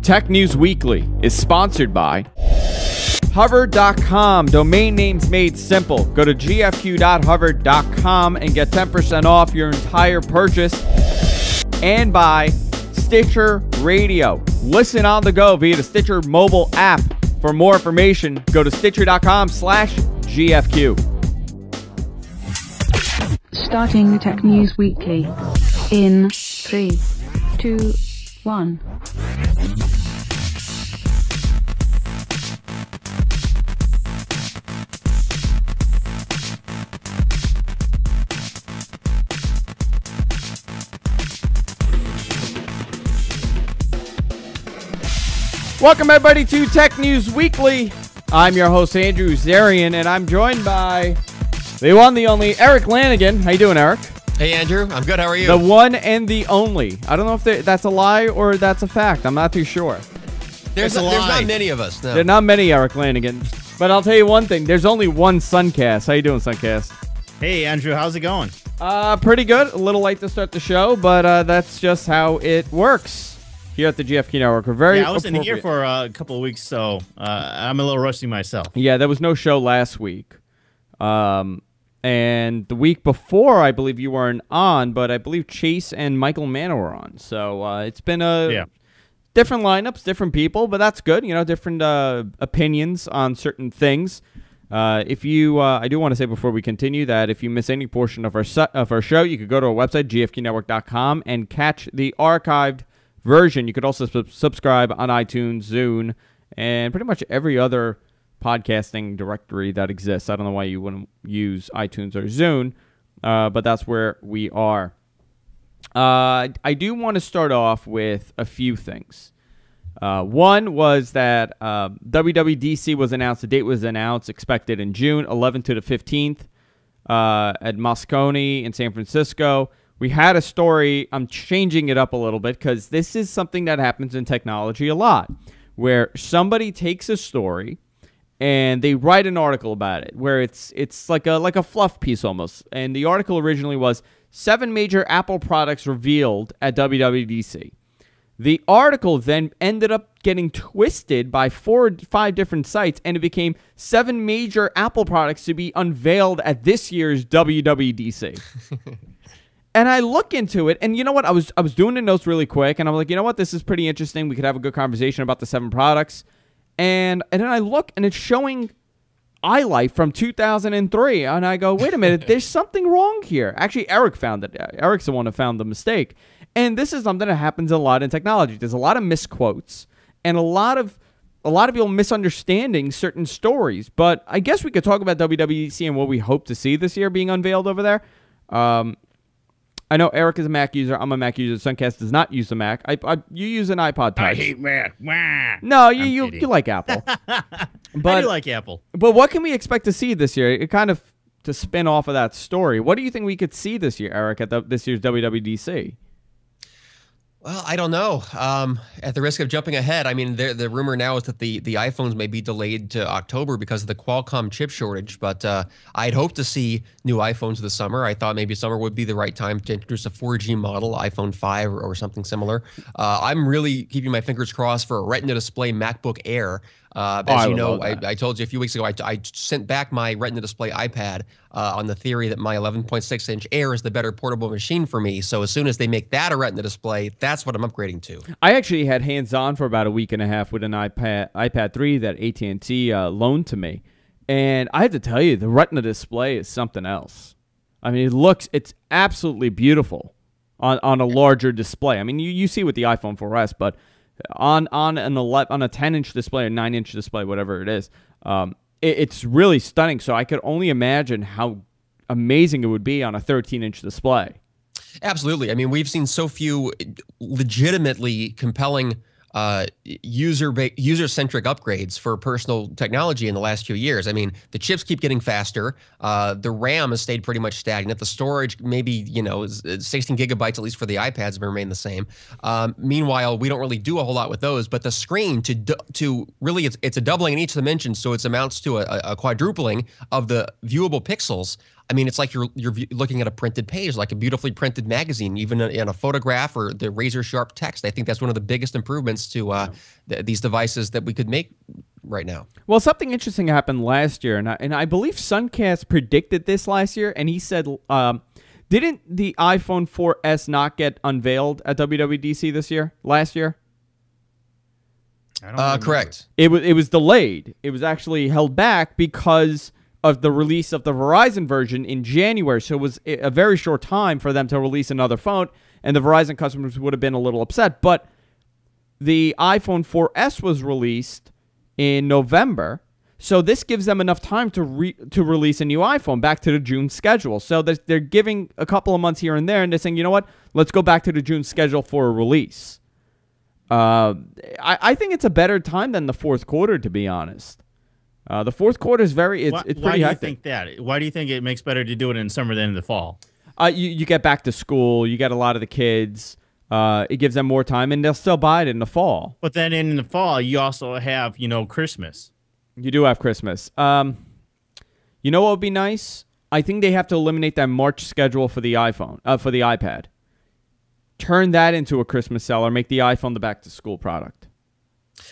Tech News Weekly is sponsored by Hover.com. Domain names made simple. Go to gfq.hover.com and get 10% off your entire purchase. And by Stitcher Radio. Listen on the go via the Stitcher mobile app. For more information, go to stitcher.com/GFQ. Starting Tech News Weekly in 3, 2, 1. Welcome everybody to Tech News Weekly. I'm your host Andrew Zarian, and I'm joined by the one, the only Erik Lanigan. How you doing, Erik? Hey Andrew, I'm good. How are you? The one and the only. I don't know if that's a lie or that's a fact. I'm not too sure. There's not many of us. No. There are not many Erik Lanigan. But I'll tell you one thing. There's only one Sunkast. How you doing, Sunkast? Hey Andrew, how's it going? Pretty good. A little late to start the show, but that's just how it works here at the GFQ Network. We're very I was in here for a couple of weeks, so I'm a little rusty myself. Yeah, there was no show last week. And the week before, I believe you weren't on, but I believe Chase and Michael Mann were on. So it's been different lineups, different people, but that's good. You know, different opinions on certain things. If you, I do want to say before we continue that if you miss any portion of our show, you could go to our website, gfqnetwork.com, and catch the archived version. You could also subscribe on iTunes, Zune, and pretty much every other podcasting directory that exists. I don't know why you wouldn't use iTunes or Zune, but that's where we are. I do want to start off with a few things. One was that WWDC was announced. The date was announced, expected in June 11th to the 15th at Moscone in San Francisco. We had a story. I'm changing it up a little bit because this is something that happens in technology a lot, where somebody takes a story and they write an article about it, where it's like a fluff piece almost. And the article originally was 7 major Apple products revealed at WWDC. The article then ended up getting twisted by 4 or 5 different sites, and it became 7 major Apple products to be unveiled at this year's WWDC. And I look into it, and you know what? I was doing the notes really quick, and I'm like, you know what? This is pretty interesting. We could have a good conversation about the 7 products. And then I look, and it's showing iLife from 2003. And I go, wait a minute, there's something wrong here. Actually, Erik found it. Erik's the one who found the mistake. And this is something that happens a lot in technology. There's a lot of misquotes and a lot of people misunderstanding certain stories. But I guess we could talk about WWDC and what we hope to see this year being unveiled over there. I know Erik is a Mac user. I'm a Mac user. Sunkast does not use a Mac. You use an iPod Touch. I hate Mac. No, you like Apple. But, I do like Apple. But what can we expect to see this year? It kind of to spin off of that story. What do you think we could see this year, Erik, at this year's WWDC? Well, I don't know. At the risk of jumping ahead, I mean, the rumor now is that the iPhones may be delayed to October because of the Qualcomm chip shortage. But I'd hoped to see new iPhones this summer. I thought maybe summer would be the right time to introduce a 4G model, iPhone 5 or something similar. I'm really keeping my fingers crossed for a Retina display MacBook Air. As you know, I told you a few weeks ago, I sent back my Retina display iPad on the theory that my 11.6-inch Air is the better portable machine for me. So as soon as they make that a Retina display, that's what I'm upgrading to. I actually had hands-on for about a week and a half with an iPad 3 that AT&T loaned to me. And I have to tell you, the Retina display is something else. I mean, it's absolutely beautiful on a larger display. I mean, you see with the iPhone 4S, but on a 10-inch display or 9-inch display, whatever it is, it's really stunning. So I could only imagine how amazing it would be on a 13-inch display. Absolutely. I mean, we've seen so few legitimately compelling user-centric upgrades for personal technology in the last few years. I mean, the chips keep getting faster. The RAM has stayed pretty much stagnant. The storage, maybe, 16 gigabytes, at least for the iPads, have remained the same. Meanwhile, we don't really do a whole lot with those, but the screen to really, it's a doubling in each dimension, so it amounts to a quadrupling of the viewable pixels I mean, it's like you're looking at a printed page, like a beautifully printed magazine, even in a photograph or the razor sharp text. I think that's one of the biggest improvements to these devices that we could make right now. Well, something interesting happened last year, and I believe Sunkast predicted this last year, and he said, didn't the iPhone 4S not get unveiled at WWDC last year? I don't correct. It was delayed. It was actually held back because of the release of the Verizon version in January. So it was a very short time for them to release another phone, and the Verizon customers would have been a little upset. But the iPhone 4S was released in November, so this gives them enough time to release a new iPhone back to the June schedule. So they're giving a couple of months here and there, and they're saying, you know what, let's go back to the June schedule for a release. I think it's a better time than the fourth quarter, to be honest. The fourth quarter is it's pretty Why do you hectic. think that? Why do you think it makes better to do it in summer than in the fall? You get back to school, you get a lot of the kids. It gives them more time, and they'll still buy it in the fall. But then in the fall, you also have, Christmas. You do have Christmas. You know what would be nice? I think they have to eliminate that March schedule for the for the iPad. Turn that into a Christmas seller. Make the iPhone the back-to-school product.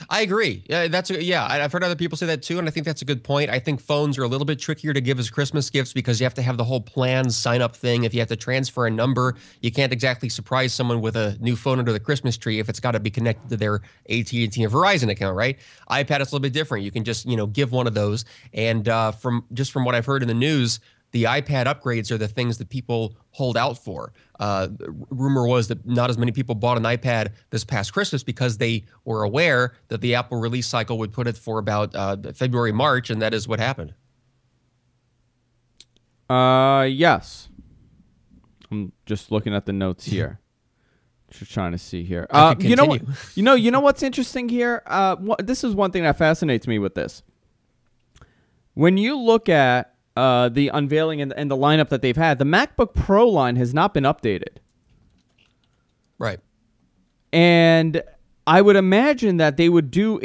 I agree. I've heard other people say that too, and I think that's a good point. I think phones are a little bit trickier to give as Christmas gifts because you have to have the whole plan sign-up thing. If you have to transfer a number, you can't exactly surprise someone with a new phone under the Christmas tree if it's got to be connected to their AT&T or Verizon account, right? iPad is a little bit different. You can just give one of those, and from what I've heard in the news, the iPad upgrades are the things that people hold out for. Rumor was that not as many people bought an iPad this past Christmas because they were aware that the Apple release cycle would put it for about February, March, and that is what happened. Yes. I'm just looking at the notes here. Just trying to see here. You know what? You know what's interesting here? This is one thing that fascinates me with this. When you look at the unveiling and the lineup that they've had, the MacBook Pro line has not been updated. Right. And I would imagine that they would do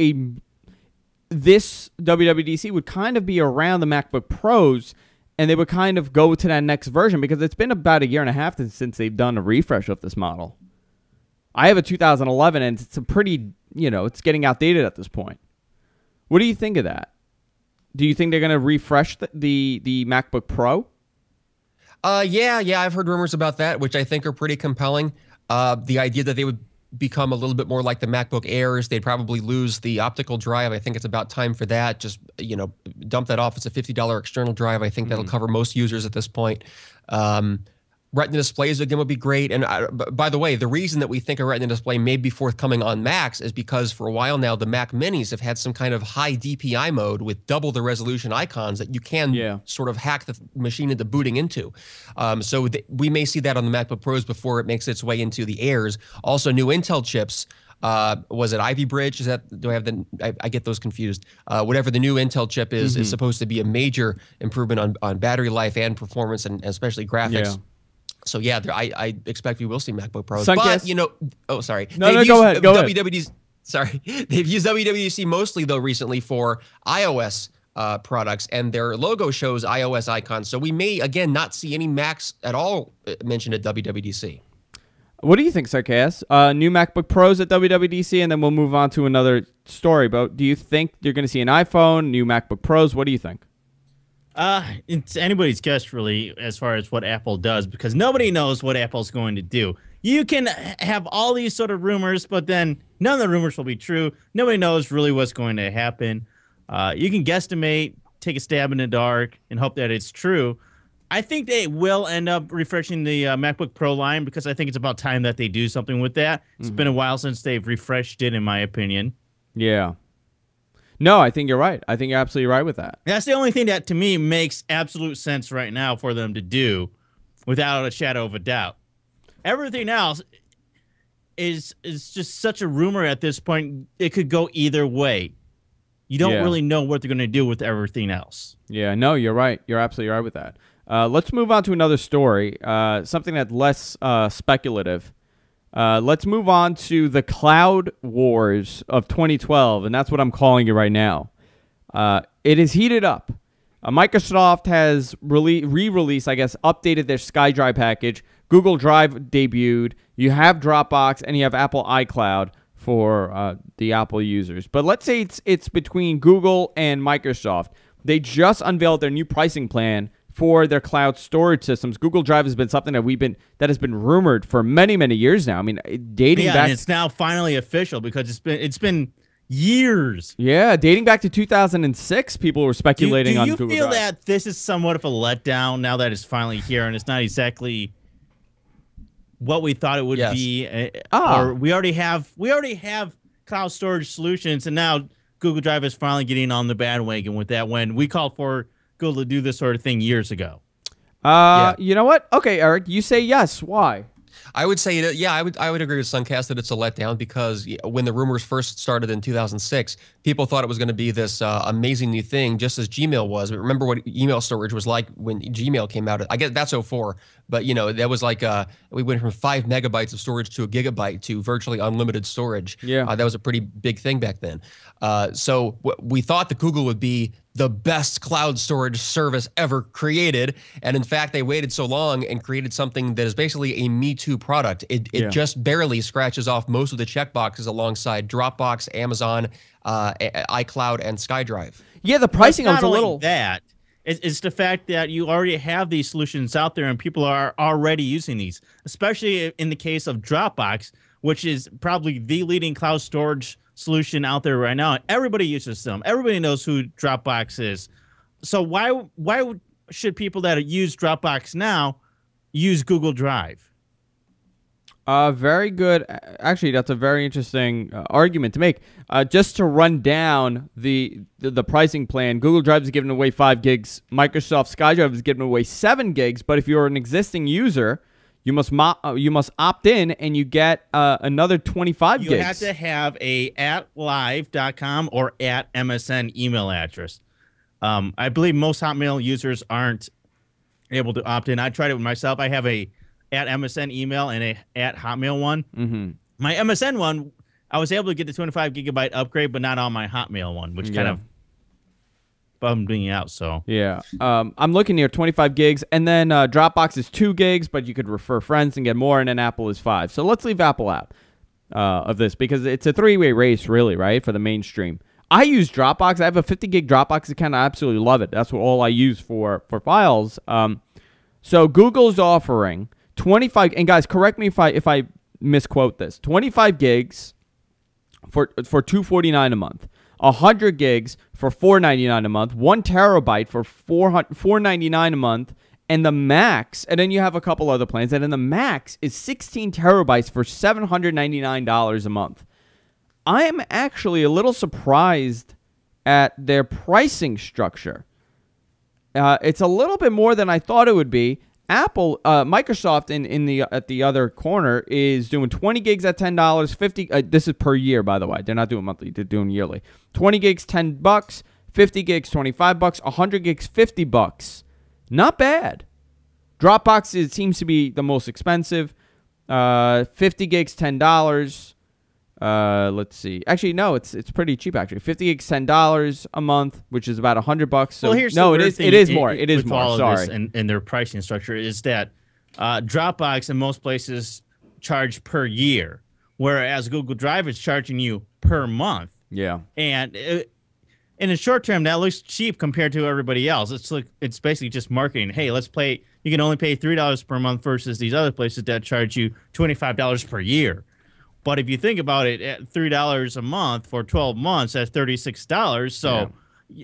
this WWDC would kind of be around the MacBook Pros, and they would kind of go to that next version because it's been about a year and a half since they've done a refresh of this model. I have a 2011, and it's a pretty, it's getting outdated at this point. What do you think of that? Do you think they're going to refresh the MacBook Pro? Yeah, I've heard rumors about that, which I think are pretty compelling. The idea that they would become a little bit more like the MacBook Airs, they'd probably lose the optical drive. I think it's about time for that. Just, dump that off. It's a $50 external drive. I think that'll cover most users at this point. Retina displays again would be great. And by the way, the reason that we think a Retina display may be forthcoming on Macs is because for a while now, the Mac Minis have had some kind of high DPI mode with double the resolution icons that you can sort of hack the machine into booting into. So we may see that on the MacBook Pros before it makes its way into the Airs. Also, new Intel chips. Was it Ivy Bridge? Do I have I get those confused. Whatever the new Intel chip is supposed to be a major improvement on battery life and performance and especially graphics. Yeah. So I expect we will see MacBook Pros. Sunkast? But sorry. No, go ahead. Go ahead. Sorry, they've used WWDC mostly though recently for iOS products, and their logo shows iOS icons. So we may again not see any Macs at all mentioned at WWDC. What do you think, Sunkast? New MacBook Pros at WWDC, and then we'll move on to another story. But do you think you're going to see an iPhone, new MacBook Pros? What do you think? It's anybody's guess, really, as far as what Apple does, because nobody knows what Apple's going to do. You can have all these sort of rumors, but then none of the rumors will be true. Nobody knows really what's going to happen. You can guesstimate, take a stab in the dark, and hope that it's true. I think they will end up refreshing the MacBook Pro line because I think it's about time that they do something with that. It's been a while since they've refreshed it, in my opinion. Yeah. No, I think you're right. I think you're absolutely right with that. That's the only thing that, to me, makes absolute sense right now for them to do without a shadow of a doubt. Everything else is just such a rumor at this point. It could go either way. You don't really know what they're going to do with everything else. Yeah, no, you're right. You're absolutely right with that. Let's move on to another story, something that's less speculative. Let's move on to the cloud wars of 2012, and that's what I'm calling it right now. It is heated up. Microsoft has re-released, I guess, updated their SkyDrive package. Google Drive debuted. You have Dropbox, and you have Apple iCloud for the Apple users. But let's say it's between Google and Microsoft. They just unveiled their new pricing plan for their cloud storage systems. Google Drive has been something that has been rumored for many, many years now. I mean, dating back. And it's now finally official because it's been years. Yeah, dating back to 2006, people were speculating on Google Drive. Do you feel that this is somewhat of a letdown now that it's finally here and it's not exactly what we thought it would be? Or we already have cloud storage solutions, and now Google Drive is finally getting on the bandwagon with that when we called for Google to do this sort of thing years ago. You know what? Okay, Eric, you say yes. Why? I would say that, yeah, I would agree with Sunkast that it's a letdown because when the rumors first started in 2006, people thought it was going to be this amazing new thing, just as Gmail was. But remember what email storage was like when Gmail came out. I guess that's 04, but that was like we went from 5 megabytes of storage to a gigabyte to virtually unlimited storage. Yeah, that was a pretty big thing back then. So we thought that Google would be the best cloud storage service ever created. And in fact, they waited so long and created something that is basically a Me Too product. It just barely scratches off most of the checkboxes alongside Dropbox, Amazon, iCloud, and SkyDrive. Yeah, the pricing is a little... that. It's the fact that you already have these solutions out there and people are already using these, especially in the case of Dropbox, which is probably the leading cloud storage solution out there right now. Everybody uses them. Everybody knows who Dropbox is. So why should people that use Dropbox now use Google Drive? Very good. Actually, that's a very interesting argument to make. Just to run down the pricing plan, Google Drive is giving away 5 gigs. Microsoft SkyDrive is giving away 7 gigs. But if you're an existing user, you must opt in, and you get another 25 gigs. You have to have a @live.com or @MSN email address. I believe most Hotmail users aren't able to opt in. I tried it with myself. I have a @MSN email and a @Hotmail one. Mm-hmm. My MSN one, I was able to get the 25 gigabyte upgrade, but not on my Hotmail one, which kind of bummed me out. So yeah, I'm looking here, 25 gigs, and then Dropbox is 2 gigs, but you could refer friends and get more, and then Apple is 5. So let's leave Apple out of this because it's a 3-way race, really, right, for the mainstream. I use Dropbox. I have a 50 gig Dropbox account. I absolutely love it. That's all I use for files. So Google's offering 25, and guys, correct me if I misquote this. 25 gigs for $249 a month. 100 gigs for $499 a month. 1 terabyte for $499 a month. And the max, and then you have a couple other plans, and then the max is 16 terabytes for $799 a month. I am actually a little surprised at their pricing structure. It's a little bit more than I thought it would be. Microsoft at the other corner is doing 20 gigs at $10, 50. This is per year, by the way. They're not doing monthly; they're doing yearly. 20 gigs, $10. 50 gigs, $25. 100 gigs, $50. Not bad. Dropbox seems to be the most expensive. 50 gigs, $10. Let's see. Actually, no, it's pretty cheap. Actually, 50 gigs, $10 a month, which is about $100. So here's no, it is more. It is more. Sorry, and their pricing structure is that Dropbox in most places charge per year, whereas Google Drive is charging you per month. Yeah, and in the short term, that looks cheap compared to everybody else. It's basically just marketing. Hey, let's play. You can only pay $3 per month versus these other places that charge you $25 per year. But if you think about it, at $3 a month for 12 months, that's $36. So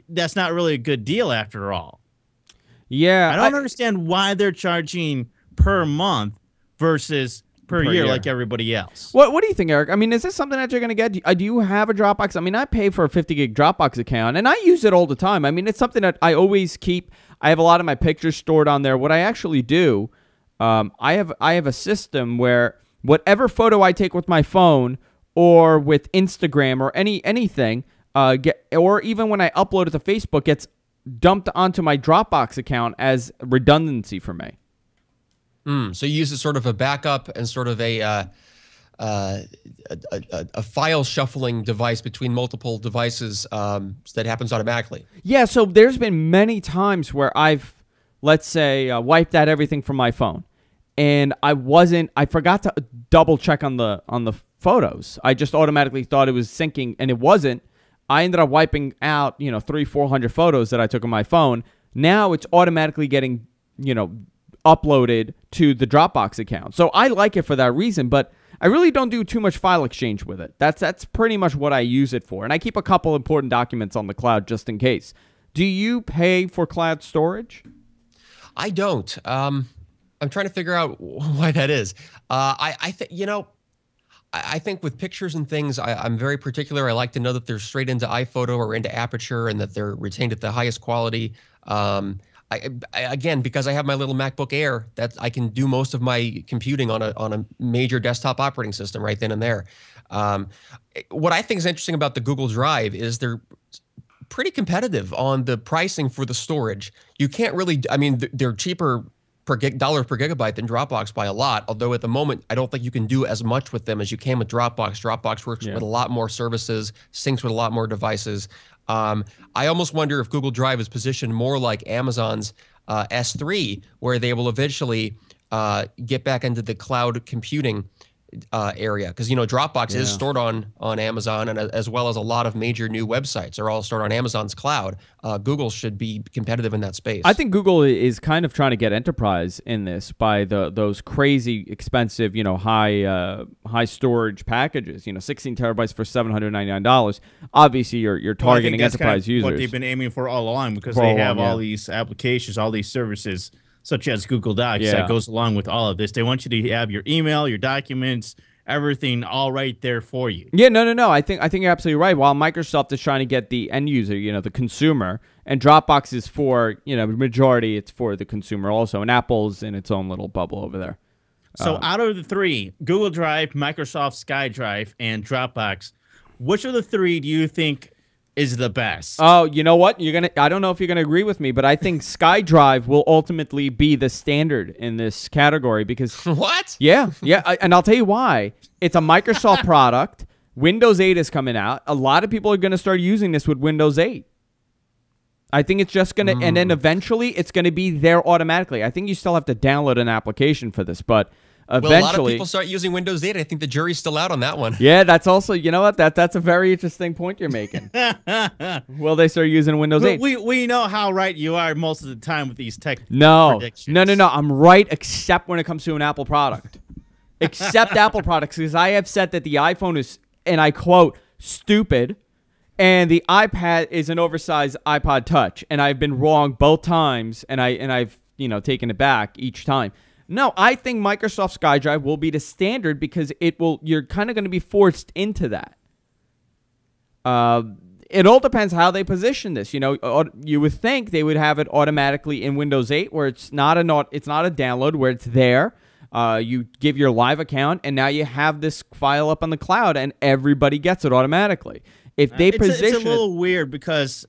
that's not really a good deal after all. Yeah. I don't understand why they're charging per month versus per year like everybody else. What do you think, Eric? I mean, is this something that you're going to get? Do you have a Dropbox? I mean, I pay for a 50 gig Dropbox account, and I use it all the time. I mean, it's something that I always keep. I have a lot of my pictures stored on there. What I actually do, I have a system where whatever photo I take with my phone or with Instagram or anything, or even when I upload it to Facebook, gets dumped onto my Dropbox account as redundancy for me. So you use it sort of a backup and sort of a a file shuffling device between multiple devices that happens automatically. Yeah, so there's been many times where I've, let's say, wiped out everything from my phone, and I forgot to double check on the photos. I just automatically thought it was syncing, and it wasn't. I ended up wiping out, 300-400 photos that I took on my phone. Now it's automatically getting, uploaded to the Dropbox account. So I like it for that reason, but I really don't do too much file exchange with it. That's pretty much what I use it for. And I keep a couple important documents on the cloud just in case. Do you pay for cloud storage? I don't. I'm trying to figure out why that is. I think with pictures and things, I'm very particular. I like to know that they're straight into iPhoto or into Aperture and that they're retained at the highest quality. Again, because I have my little MacBook Air, that I can do most of my computing on a major desktop operating system right then and there. What I think is interesting about the Google Drive is they're pretty competitive on the pricing for the storage. You can't really, they're cheaper dollar per gigabyte than Dropbox by a lot, although at the moment I don't think you can do as much with them as you can with Dropbox. Dropbox works with a lot more services, syncs with a lot more devices. I almost wonder if Google Drive is positioned more like Amazon's S3, where they will eventually get back into the cloud computing area, because Dropbox is stored on Amazon, and as well as a lot of major new websites are all stored on Amazon's cloud. Google should be competitive in that space. I think Google is kind of trying to get enterprise in this by those crazy expensive, high storage packages. 16 terabytes for $799. Obviously, you're targeting enterprise users. What they've been aiming for all along, because they have all these applications, all these services, such as Google Docs, that goes along with all of this. They want you to have your email, your documents, everything all right there for you. Yeah, no. I think you're absolutely right. While Microsoft is trying to get the end user, the consumer, and Dropbox is for, majority it's for the consumer also, and Apple's in its own little bubble over there. So out of the three, Google Drive, Microsoft SkyDrive, and Dropbox, which of the three do you think is the best? Oh, you know what? I don't know if you're gonna agree with me, but I think SkyDrive will ultimately be the standard in this category because what? Yeah, and I'll tell you why. It's a Microsoft product. Windows 8 is coming out. A lot of people are gonna start using this with Windows 8. I think it's just gonna, and then eventually it's gonna be there automatically. I think you still have to download an application for this, but eventually, will a lot of people start using Windows 8? I think the jury's still out on that one. Yeah, that's also, you know what? That's a very interesting point you're making. Will they start using Windows 8? We know how right you are most of the time with these tech predictions. No. I'm right, except when it comes to an Apple product. Except Apple products, because I have said that the iPhone is, and I quote, stupid, and the iPad is an oversized iPod Touch, and I've been wrong both times, and I've taken it back each time. No, I think Microsoft SkyDrive will be the standard because you're kind of going to be forced into that. It all depends how they position this. You would think they would have it automatically in Windows 8 where it's not a download, where it's there. You give your live account, and now you have this file up on the cloud, and everybody gets it automatically. If they position it's a little weird because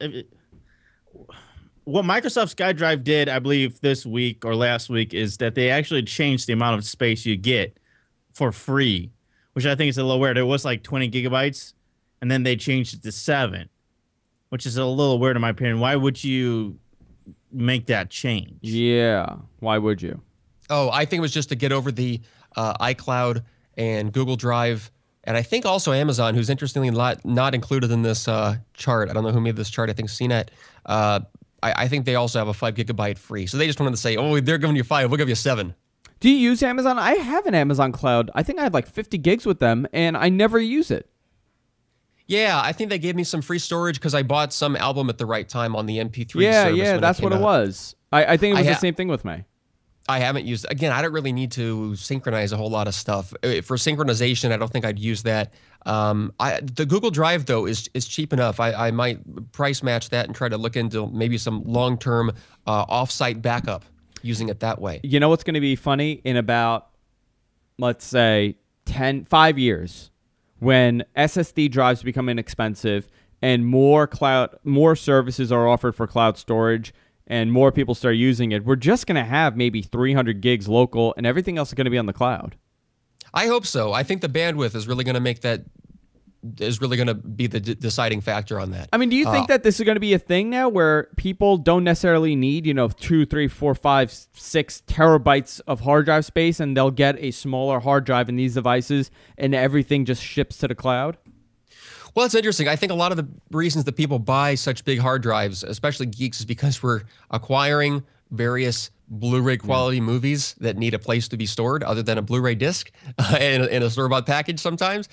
what Microsoft SkyDrive did, I believe, this week or last week is that they actually changed the amount of space you get for free, which I think is a little weird. It was like 20 gigabytes, and then they changed it to 7, which is a little weird in my opinion. Why would you make that change? Yeah, why would you? Oh, I think it was just to get over the iCloud and Google Drive, and I think also Amazon, who's interestingly not included in this chart. I don't know who made this chart. I think CNET. I think they also have a 5 gigabyte free. So they just wanted to say, oh, they're giving you 5, we'll give you 7. Do you use Amazon? I have an Amazon Cloud. I think I have like 50 gigs with them, and I never use it. Yeah, I think they gave me some free storage because I bought some album at the right time on the MP3 service. Yeah, that's what it was. I think it was the same thing with me. I haven't used, again, I don't really need to synchronize a whole lot of stuff. For synchronization, I don't think I'd use that. The Google Drive, though, is cheap enough. I might price match that and try to look into maybe some long-term off-site backup using it that way. You know what's going to be funny? In about, let's say, 5 years, when SSD drives become inexpensive and more services are offered for cloud storage, and more people start using it, we're just going to have maybe 300 gigs local, and everything else is going to be on the cloud. I hope so. I think the bandwidth is really going to make that be the deciding factor on that. I mean, do you think that this is going to be a thing now where people don't necessarily need, 2, 3, 4, 5, 6 terabytes of hard drive space, and they'll get a smaller hard drive in these devices and everything just ships to the cloud? Well, it's interesting. I think a lot of the reasons that people buy such big hard drives, especially geeks, is because we're acquiring various Blu-ray quality movies that need a place to be stored other than a Blu-ray disc in a store-bought package sometimes.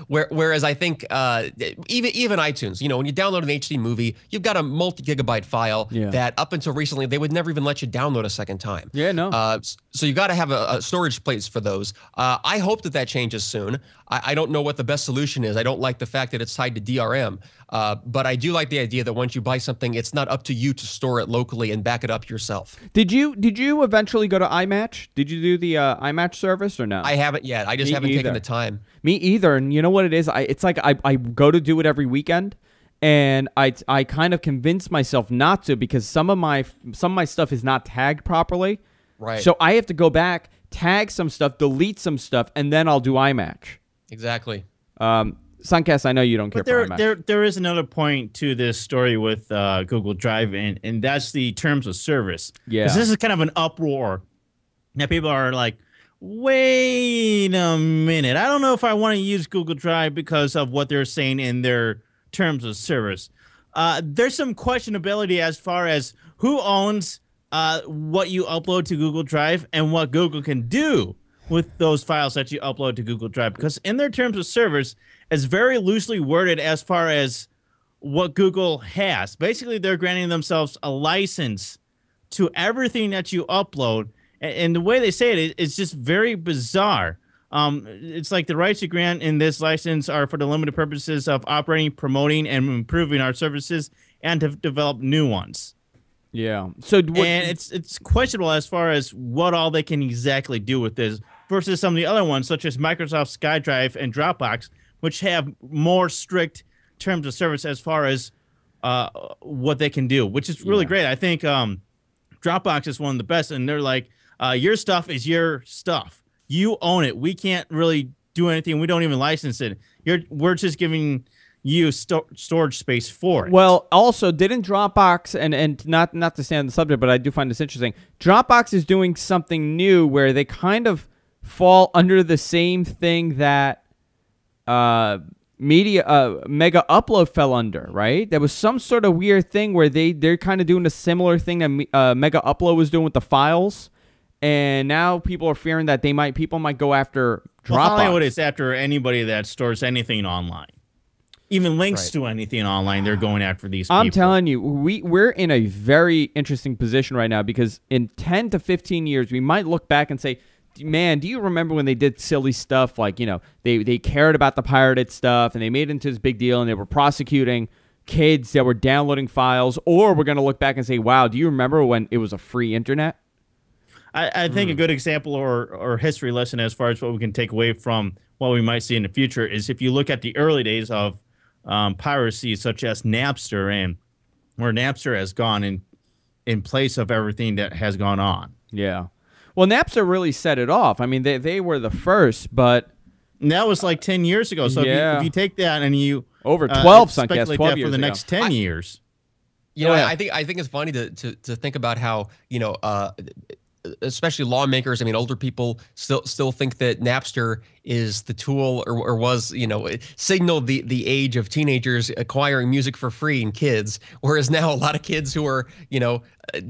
Whereas I think even iTunes, when you download an HD movie, you've got a multi-gigabyte file that up until recently, they would never even let you download a second time. Yeah, no. So you got to have a storage place for those. I hope that changes soon. I don't know what the best solution is. I don't like the fact that it's tied to DRM. But I do like the idea that once you buy something, it's not up to you to store it locally and back it up yourself. Did you eventually go to iMatch? Did you do the iMatch service or no? I haven't yet. I just haven't taken the time. Me either. And you know what it is? It's like I go to do it every weekend, and I kind of convince myself not to because some of my stuff is not tagged properly. Right. So I have to go back, tag some stuff, delete some stuff, and then I'll do iMatch. Exactly. Sunkast, I know you don't care for iMatch. There is another point to this story with Google Drive, and that's the terms of service. Yeah. Because this is kind of an uproar. Now people are like, wait a minute. I don't know if I want to use Google Drive because of what they're saying in their terms of service. There's some questionability as far as who owns what you upload to Google Drive and what Google can do with those files that you upload to Google Drive. Because in their terms of service, it's very loosely worded as far as what Google has. Basically, they're granting themselves a license to everything that you upload. And the way they say it is just very bizarre. It's like the rights you grant in this license are for the limited purposes of operating, promoting, and improving our services and to develop new ones. Yeah. And it's questionable as far as what all they can exactly do with this versus some of the other ones, such as Microsoft SkyDrive and Dropbox, which have more strict terms of service as far as what they can do, which is really great. I think Dropbox is one of the best, and they're like, your stuff is your stuff. You own it. We can't really do anything. We don't even license it. We're just giving you storage space for it. Well, also, didn't Dropbox, and not to stay on the subject, but I do find this interesting, Dropbox is doing something new where they kind of fall under the same thing that Mega Upload fell under, right? There was some sort of weird thing where they're kind of doing a similar thing that Mega Upload was doing with the files, and now people are fearing that people might go after Dropbox. Well, Hollywood is after anybody that stores anything online. Even links to anything online, they're going after these people. I'm telling you, we're in a very interesting position right now because in 10 to 15 years, we might look back and say, man, do you remember when they did silly stuff like, they cared about the pirated stuff and they made it into this big deal and they were prosecuting kids that were downloading files? Or we're going to look back and say, wow, do you remember when it was a free internet? I think a good example or history lesson as far as what we can take away from what we might see in the future is if you look at the early days of piracy, such as Napster, and where Napster has gone in place of everything that has gone on. Yeah. Well, Napster really set it off. I mean, they were the first, but... And that was like 10 years ago. So if you take that and you... Over 12, Sunkast, 12 that years for the ago. next 10 years. I think it's funny to think about how, especially lawmakers, older people still think that Napster is the tool or was, it signaled the age of teenagers acquiring music for free and kids. Whereas now a lot of kids who are,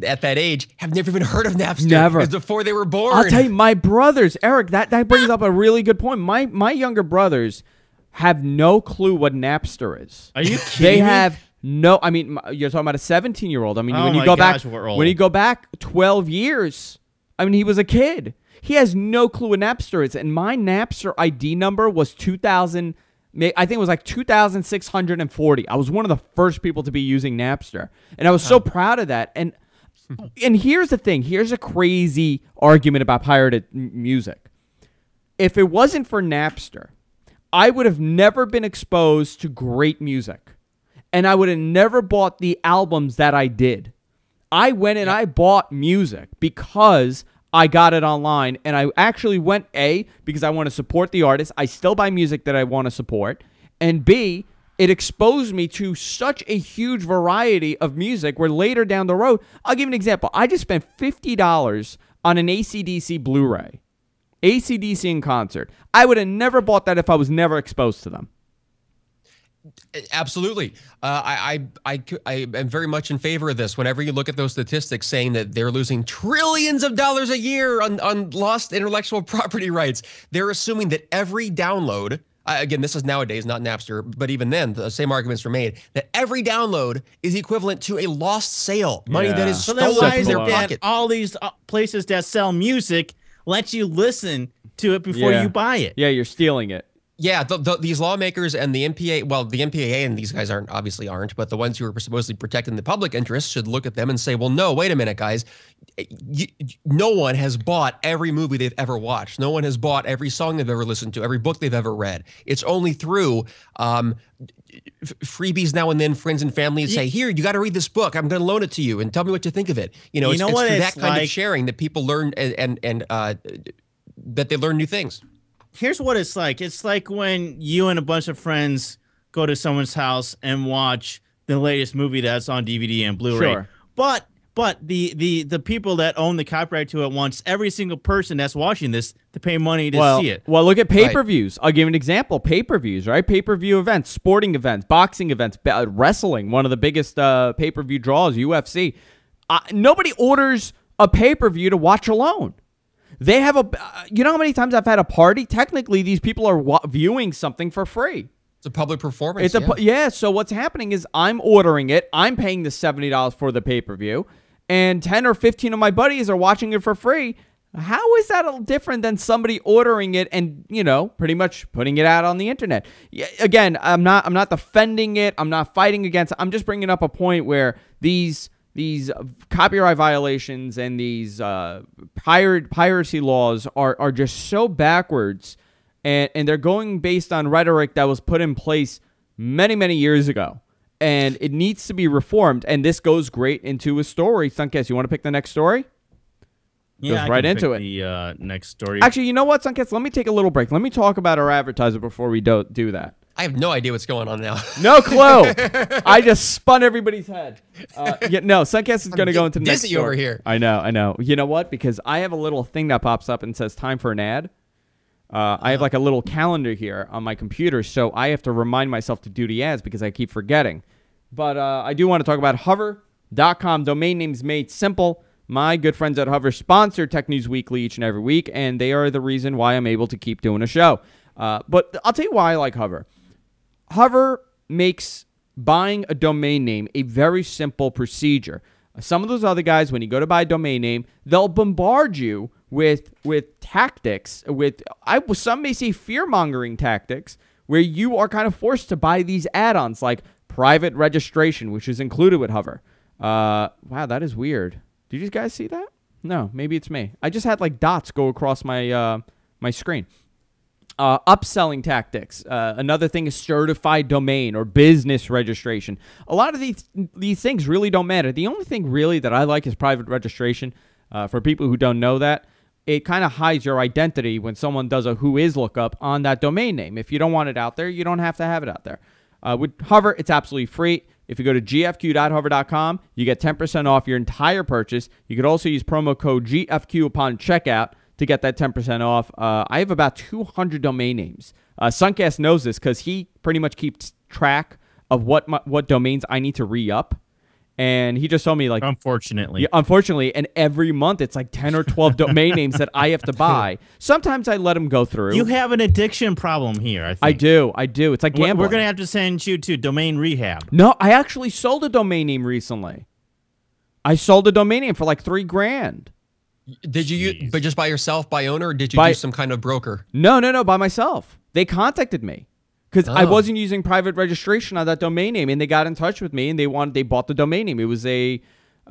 at that age have never even heard of Napster. Never. Because before they were born. I'll tell you, my brothers, Eric, that brings up a really good point. My younger brothers have no clue what Napster is. Are you kidding They me? have no, you're talking about a 17-year-old. When you go back 12 years, he was a kid. He has no clue what Napster is. And my Napster ID number was 2000. I think it was like 2,640. I was one of the first people to be using Napster. And I was so proud of that. And here's the thing. Here's a crazy argument about pirated music. If it wasn't for Napster, I would have never been exposed to great music. And I would have never bought the albums that I did. I went and I bought music because I got it online, and I actually went, A, because I want to support the artist. I still buy music that I want to support. And B, it exposed me to such a huge variety of music where later down the road, I'll give you an example. I just spent $50 on an AC/DC Blu-ray. AC/DC in concert. I would have never bought that if I was never exposed to them. Absolutely. I am very much in favor of this. Whenever you look at those statistics saying that they're losing trillions of dollars a year on lost intellectual property rights, they're assuming that every download, again, this is nowadays, not Napster, but even then, the same arguments were made, that every download is equivalent to a lost sale. Money that is stolen from their pocket. All these places that sell music let you listen to it before you buy it. Yeah, you're stealing it. Yeah, these lawmakers and the MPA, well, the MPAA and these guys obviously aren't, but the ones who are supposedly protecting the public interest should look at them and say, well, no, wait a minute, guys. No one has bought every movie they've ever watched. No one has bought every song they've ever listened to, every book they've ever read. It's only through freebies now and then, friends and family say, here, you got to read this book. I'm going to loan it to you and tell me what you think of it. It's through that kind of sharing that people learn and that they learn new things. Here's what it's like. It's like when you and a bunch of friends go to someone's house and watch the latest movie that's on DVD and Blu-ray. Sure. But the people that own the copyright to it wants every single person that's watching this to pay money to see it. Well, look at pay-per-views. I'll give you an example. Pay-per-views, right? Pay-per-view events, sporting events, boxing events, wrestling, one of the biggest pay-per-view draws, UFC. Nobody orders a pay-per-view to watch alone. They have you know how many times I've had a party? Technically, these people are viewing something for free. It's a public performance. So what's happening is I'm ordering it. I'm paying the $70 for the pay-per-view, and 10 or 15 of my buddies are watching it for free. How is that different than somebody ordering it and, pretty much putting it out on the internet? Again, I'm not defending it. I'm not fighting against it. I'm just bringing up a point where these copyright violations and these piracy laws are just so backwards, and they're going based on rhetoric that was put in place many, many years ago, and it needs to be reformed, and this goes great into a story. Sunkast, you want to pick the next story? Yeah, goes right into it. The next story. Actually, you know what, Sunkast? Let me take a little break. Let me talk about our advertiser before we do that. I have no idea what's going on now. No clue. I just spun everybody's head. Sunkast is going to go into the next story. Over here. I know. You know what? Because I have a little thing that pops up and says time for an ad. I have like a little calendar here on my computer, so I have to remind myself to do the ads because I keep forgetting. But I do want to talk about hover.com. Domain names made simple. My good friends at Hover sponsor Tech News Weekly each and every week, and they are the reason why I'm able to keep doing a show. But I'll tell you why I like Hover. Hover makes buying a domain name a very simple procedure. Some of those other guys, when you go to buy a domain name, they'll bombard you with tactics, some may say fear-mongering tactics, where you are kind of forced to buy these add-ons like private registration, which is included with Hover. Wow, that is weird. Did you guys see that? No, maybe it's me. I just had like dots go across my my screen. Upselling tactics. Another thing is certified domain or business registration. A lot of these things really don't matter. The only thing really that I like is private registration. For people who don't know that, it kind of hides your identity when someone does a whois lookup on that domain name. If you don't want it out there, you don't have to have it out there. With Hover, it's absolutely free. If you go to gfq.hover.com, you get 10% off your entire purchase. You could also use promo code GFQ upon checkout to get that 10% off. I have about 200 domain names. Sunkast knows this because he pretty much keeps track of what domains I need to re-up. And he just told me, like... Unfortunately. Yeah, unfortunately. And every month, it's like 10 or 12 domain names that I have to buy. Sometimes I let them go through. You have an addiction problem here, I think. I do. It's like gambling. We're going to have to send you to domain rehab. No, I actually sold a domain name recently. I sold a domain name for like $3,000. Did you, but just by yourself, by owner, or did you use some kind of broker? No, by myself. They contacted me because I wasn't using private registration on that domain name, and they got in touch with me and they bought the domain name. It was a,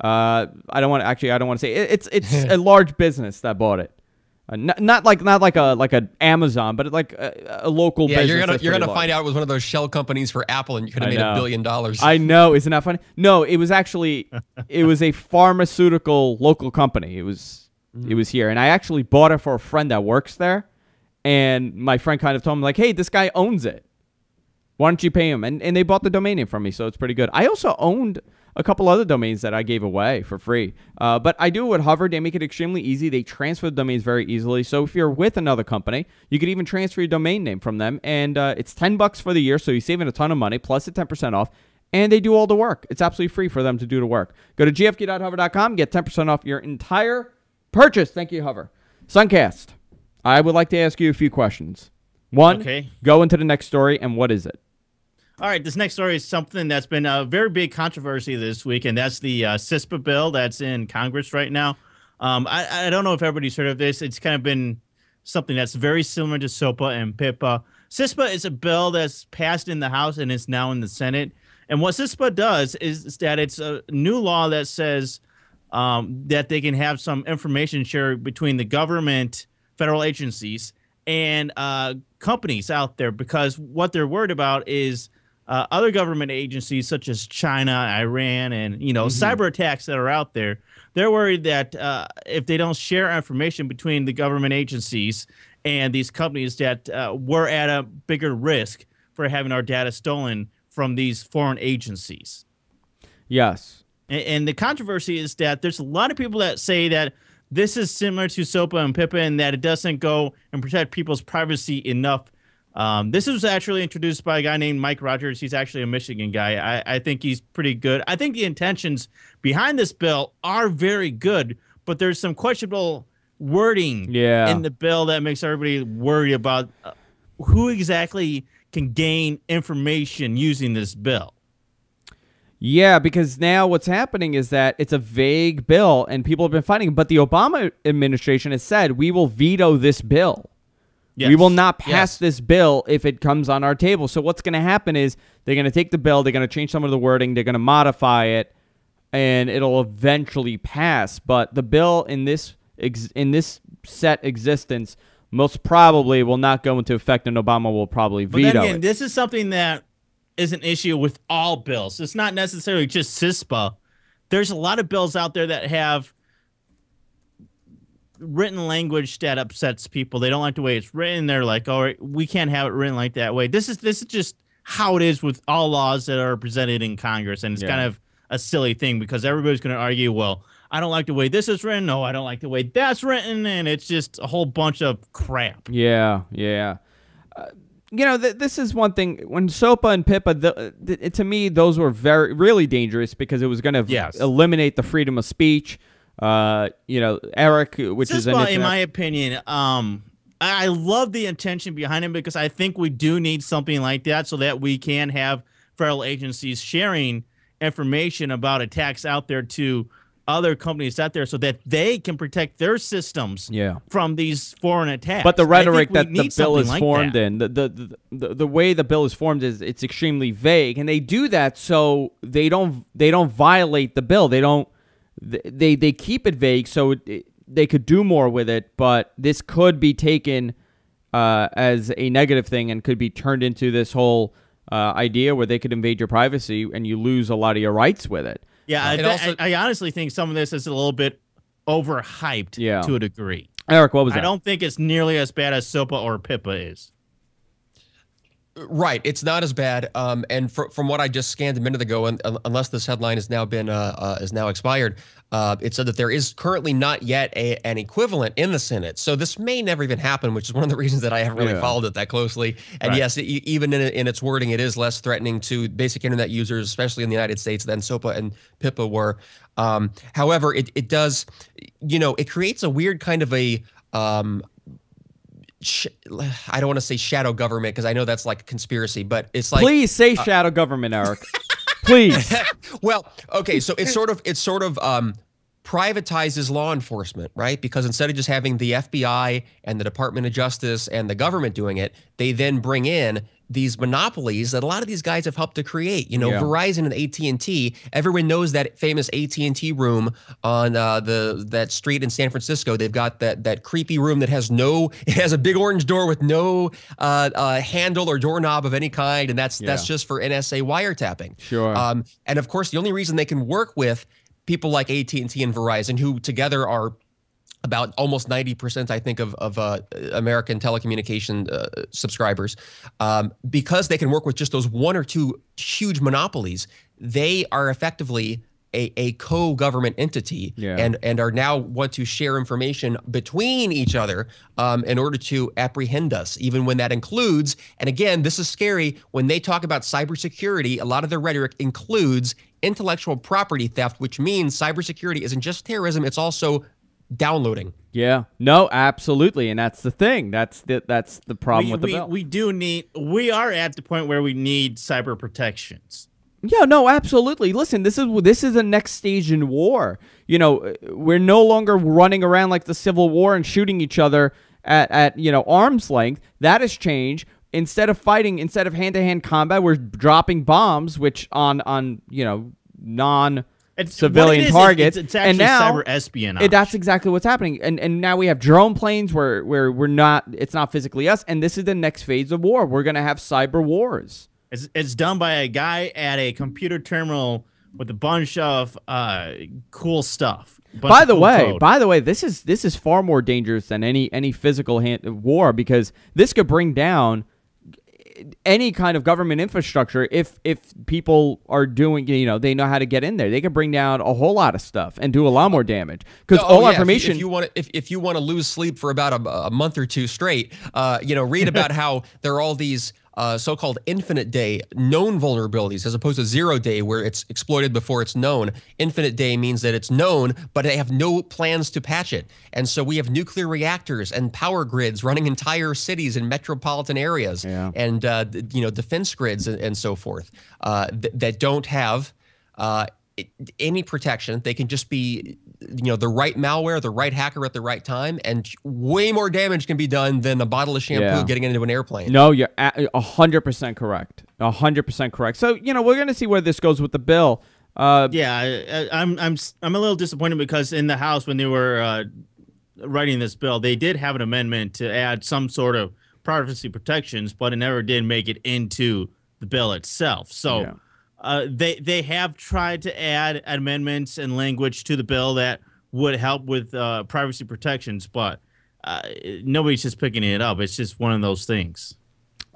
I don't want to say it's a large business that bought it. Not like an Amazon, but like a local business. Yeah, you're gonna find out it was one of those shell companies for Apple, and you could have made $1 billion. I know, isn't that funny? No, it was actually a pharmaceutical local company. It was It was here. And I actually bought it for a friend that works there. And my friend kind of told me, like, hey, this guy owns it. Why don't you pay him? And they bought the domain name from me, so it's pretty good. I also owned a couple other domains that I gave away for free. But I do it with Hover. They make it extremely easy. They transfer the domains very easily. So if you're with another company, you could even transfer your domain name from them. And it's $10 for the year, so you're saving a ton of money, plus the 10% off. And they do all the work. It's absolutely free for them to do the work. Go to gfk.hover.com, get 10% off your entire purchase. Thank you, Hover. Sunkast, I would like to ask you a few questions. One, go into the next story, and what is it? All right, this next story is something that's been a very big controversy this week, and that's the CISPA bill that's in Congress right now. I don't know if everybody's heard of this. It's kind of been something that's very similar to SOPA and PIPA. CISPA is a bill that's passed in the House and is now in the Senate. And what CISPA does is that it's a new law that says that they can have some information shared between the government, federal agencies, and companies out there, because what they're worried about is other government agencies such as China, Iran, and cyber attacks that are out there. They're worried that if they don't share information between the government agencies and these companies, that we're at a bigger risk for having our data stolen from these foreign agencies. Yes. And the controversy is that there's a lot of people that say that this is similar to SOPA and PIPA and that it doesn't go and protect people's privacy enough. This was actually introduced by a guy named Mike Rogers. He's actually a Michigan guy. I think he's pretty good. I think the intentions behind this bill are very good, but there's some questionable wording in the bill that makes everybody worry about who exactly can gain information using this bill. Yeah, because now what's happening is that it's a vague bill and people have been fighting. But the Obama administration has said, we will veto this bill. Yes. We will not pass this bill if it comes on our table. So what's going to happen is they're going to take the bill, they're going to change some of the wording, they're going to modify it, and it'll eventually pass. But the bill in this set existence most probably will not go into effect, and Obama will probably veto then again, it. This is something that is an issue with all bills. It's not necessarily just CISPA. There's a lot of bills out there that have written language that upsets people. They don't like the way it's written. They're like, "Oh, we can't have it written like that way." This is just how it is with all laws that are presented in Congress, and it's kind of a silly thing because everybody's going to argue, well, I don't like the way this is written. No, I don't like the way that's written. And it's just a whole bunch of crap. Yeah. This is one thing. When SOPA and PIPA, to me, those were really dangerous because it was going to eliminate the freedom of speech. Eric, which CISPA, is an in my opinion, I love the intention behind it because I think we do need something like that so that we can have federal agencies sharing information about attacks out there to other companies out there so that they can protect their systems from these foreign attacks. But the rhetoric that the bill is formed in, the way the bill is formed is it's extremely vague, and they do that so they don't violate the bill. They keep it vague so they could do more with it, but this could be taken as a negative thing and could be turned into this whole idea where they could invade your privacy and you lose a lot of your rights with it. Yeah, I honestly think some of this is a little bit overhyped to a degree. Eric, what was that? I don't think it's nearly as bad as SOPA or PIPA is. Right, it's not as bad. And from what I just scanned a minute ago, and unless this headline has now been is now expired, it said that there is currently not yet an equivalent in the Senate. So this may never even happen, which is one of the reasons that I haven't really followed it that closely. And yes, even in its wording, it is less threatening to basic internet users, especially in the United States, than SOPA and PIPA were. However, it does, it creates a weird kind of a I don't want to say shadow government because I know that's like a conspiracy, but it's like, please say shadow government, Eric. Please. Well, okay, so it sort of privatizes law enforcement, right? Because instead of just having the FBI and the Department of Justice and the government doing it, they then bring in these monopolies that a lot of these guys have helped to create. Verizon and AT&T. Everyone knows that famous AT&T room on that street in San Francisco. They've got that creepy room that has a big orange door with no handle or doorknob of any kind, and that's just for NSA wiretapping. Sure. And of course, the only reason they can work with people like AT&T and Verizon, who together are about almost 90%, I think, of American telecommunication subscribers, because they can work with just those one or two huge monopolies. They are effectively a co-government entity, and are now want to share information between each other in order to apprehend us, even when that includes, and again, this is scary, when they talk about cybersecurity, a lot of their rhetoric includes intellectual property theft, which means cybersecurity isn't just terrorism, it's also downloading. Yeah, no, absolutely, and that's the thing. That's the problem with the bill. We are at the point where we need cyber protections. Yeah, no, absolutely. Listen, this is a next stage in war. You know, we're no longer running around like the Civil War and shooting each other at arm's length. That has changed. Instead of hand-to-hand combat, we're dropping bombs, which on non-civilian targets. It's actually and now, cyber espionage. That's exactly what's happening. And now we have drone planes where it's not physically us. And this is the next phase of war. We're going to have cyber wars. It's done by a guy at a computer terminal with a bunch of cool stuff. By the way, this is far more dangerous than any physical war, because this could bring down any kind of government infrastructure if people are doing, they know how to get in there. They could bring down a whole lot of stuff and do a lot more damage, because information. If you want to lose sleep for about a month or two straight, read about how there are all these so-called infinite day known vulnerabilities, as opposed to 0 day where it's exploited before it's known. Infinite day means that it's known, but they have no plans to patch it. And so we have nuclear reactors and power grids running entire cities and metropolitan areas, and defense grids and so forth, that don't have any protection. They can just be the right malware, the right hacker at the right time, and way more damage can be done than a bottle of shampoo getting into an airplane. No, you're 100% correct. 100% correct. So, we're going to see where this goes with the bill. I'm a little disappointed, because in the House, when they were writing this bill, they did have an amendment to add some sort of privacy protections, but it never did make it into the bill itself. So they have tried to add amendments and language to the bill that would help with privacy protections, but nobody's just picking it up. It's just one of those things.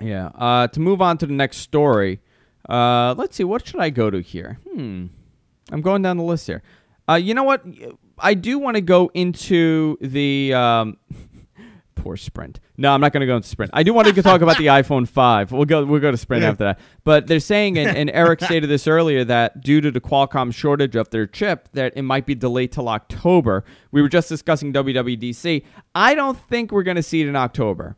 Yeah. To move on to the next story, let's see. What should I go to here? I'm going down the list here. You know what? I do want to go into the poor Sprint. No, I'm not going to go into Sprint. I do want to talk about the iPhone 5. We'll go to Sprint after that. But they're saying, and Eric stated this earlier, that due to the Qualcomm shortage of their chip, that it might be delayed till October. We were just discussing WWDC. I don't think we're going to see it in October.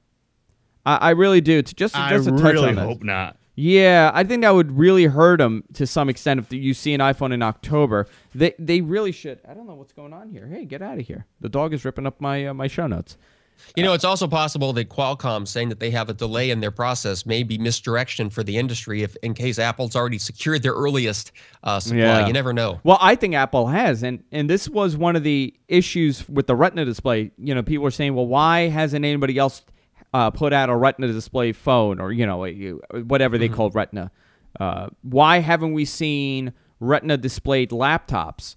I really do. Just a touch on this. I really hope not. Yeah, I think that would really hurt them to some extent if you see an iPhone in October. They really should. I don't know what's going on here. Hey, get out of here. The dog is ripping up my show notes. It's also possible that Qualcomm saying that they have a delay in their process may be misdirection for the industry, in case Apple's already secured their earliest supply. Yeah. You never know. Well, I think Apple has, and this was one of the issues with the Retina display. People were saying, well, why hasn't anybody else put out a Retina display phone, or whatever they called Retina? Why haven't we seen Retina displayed laptops?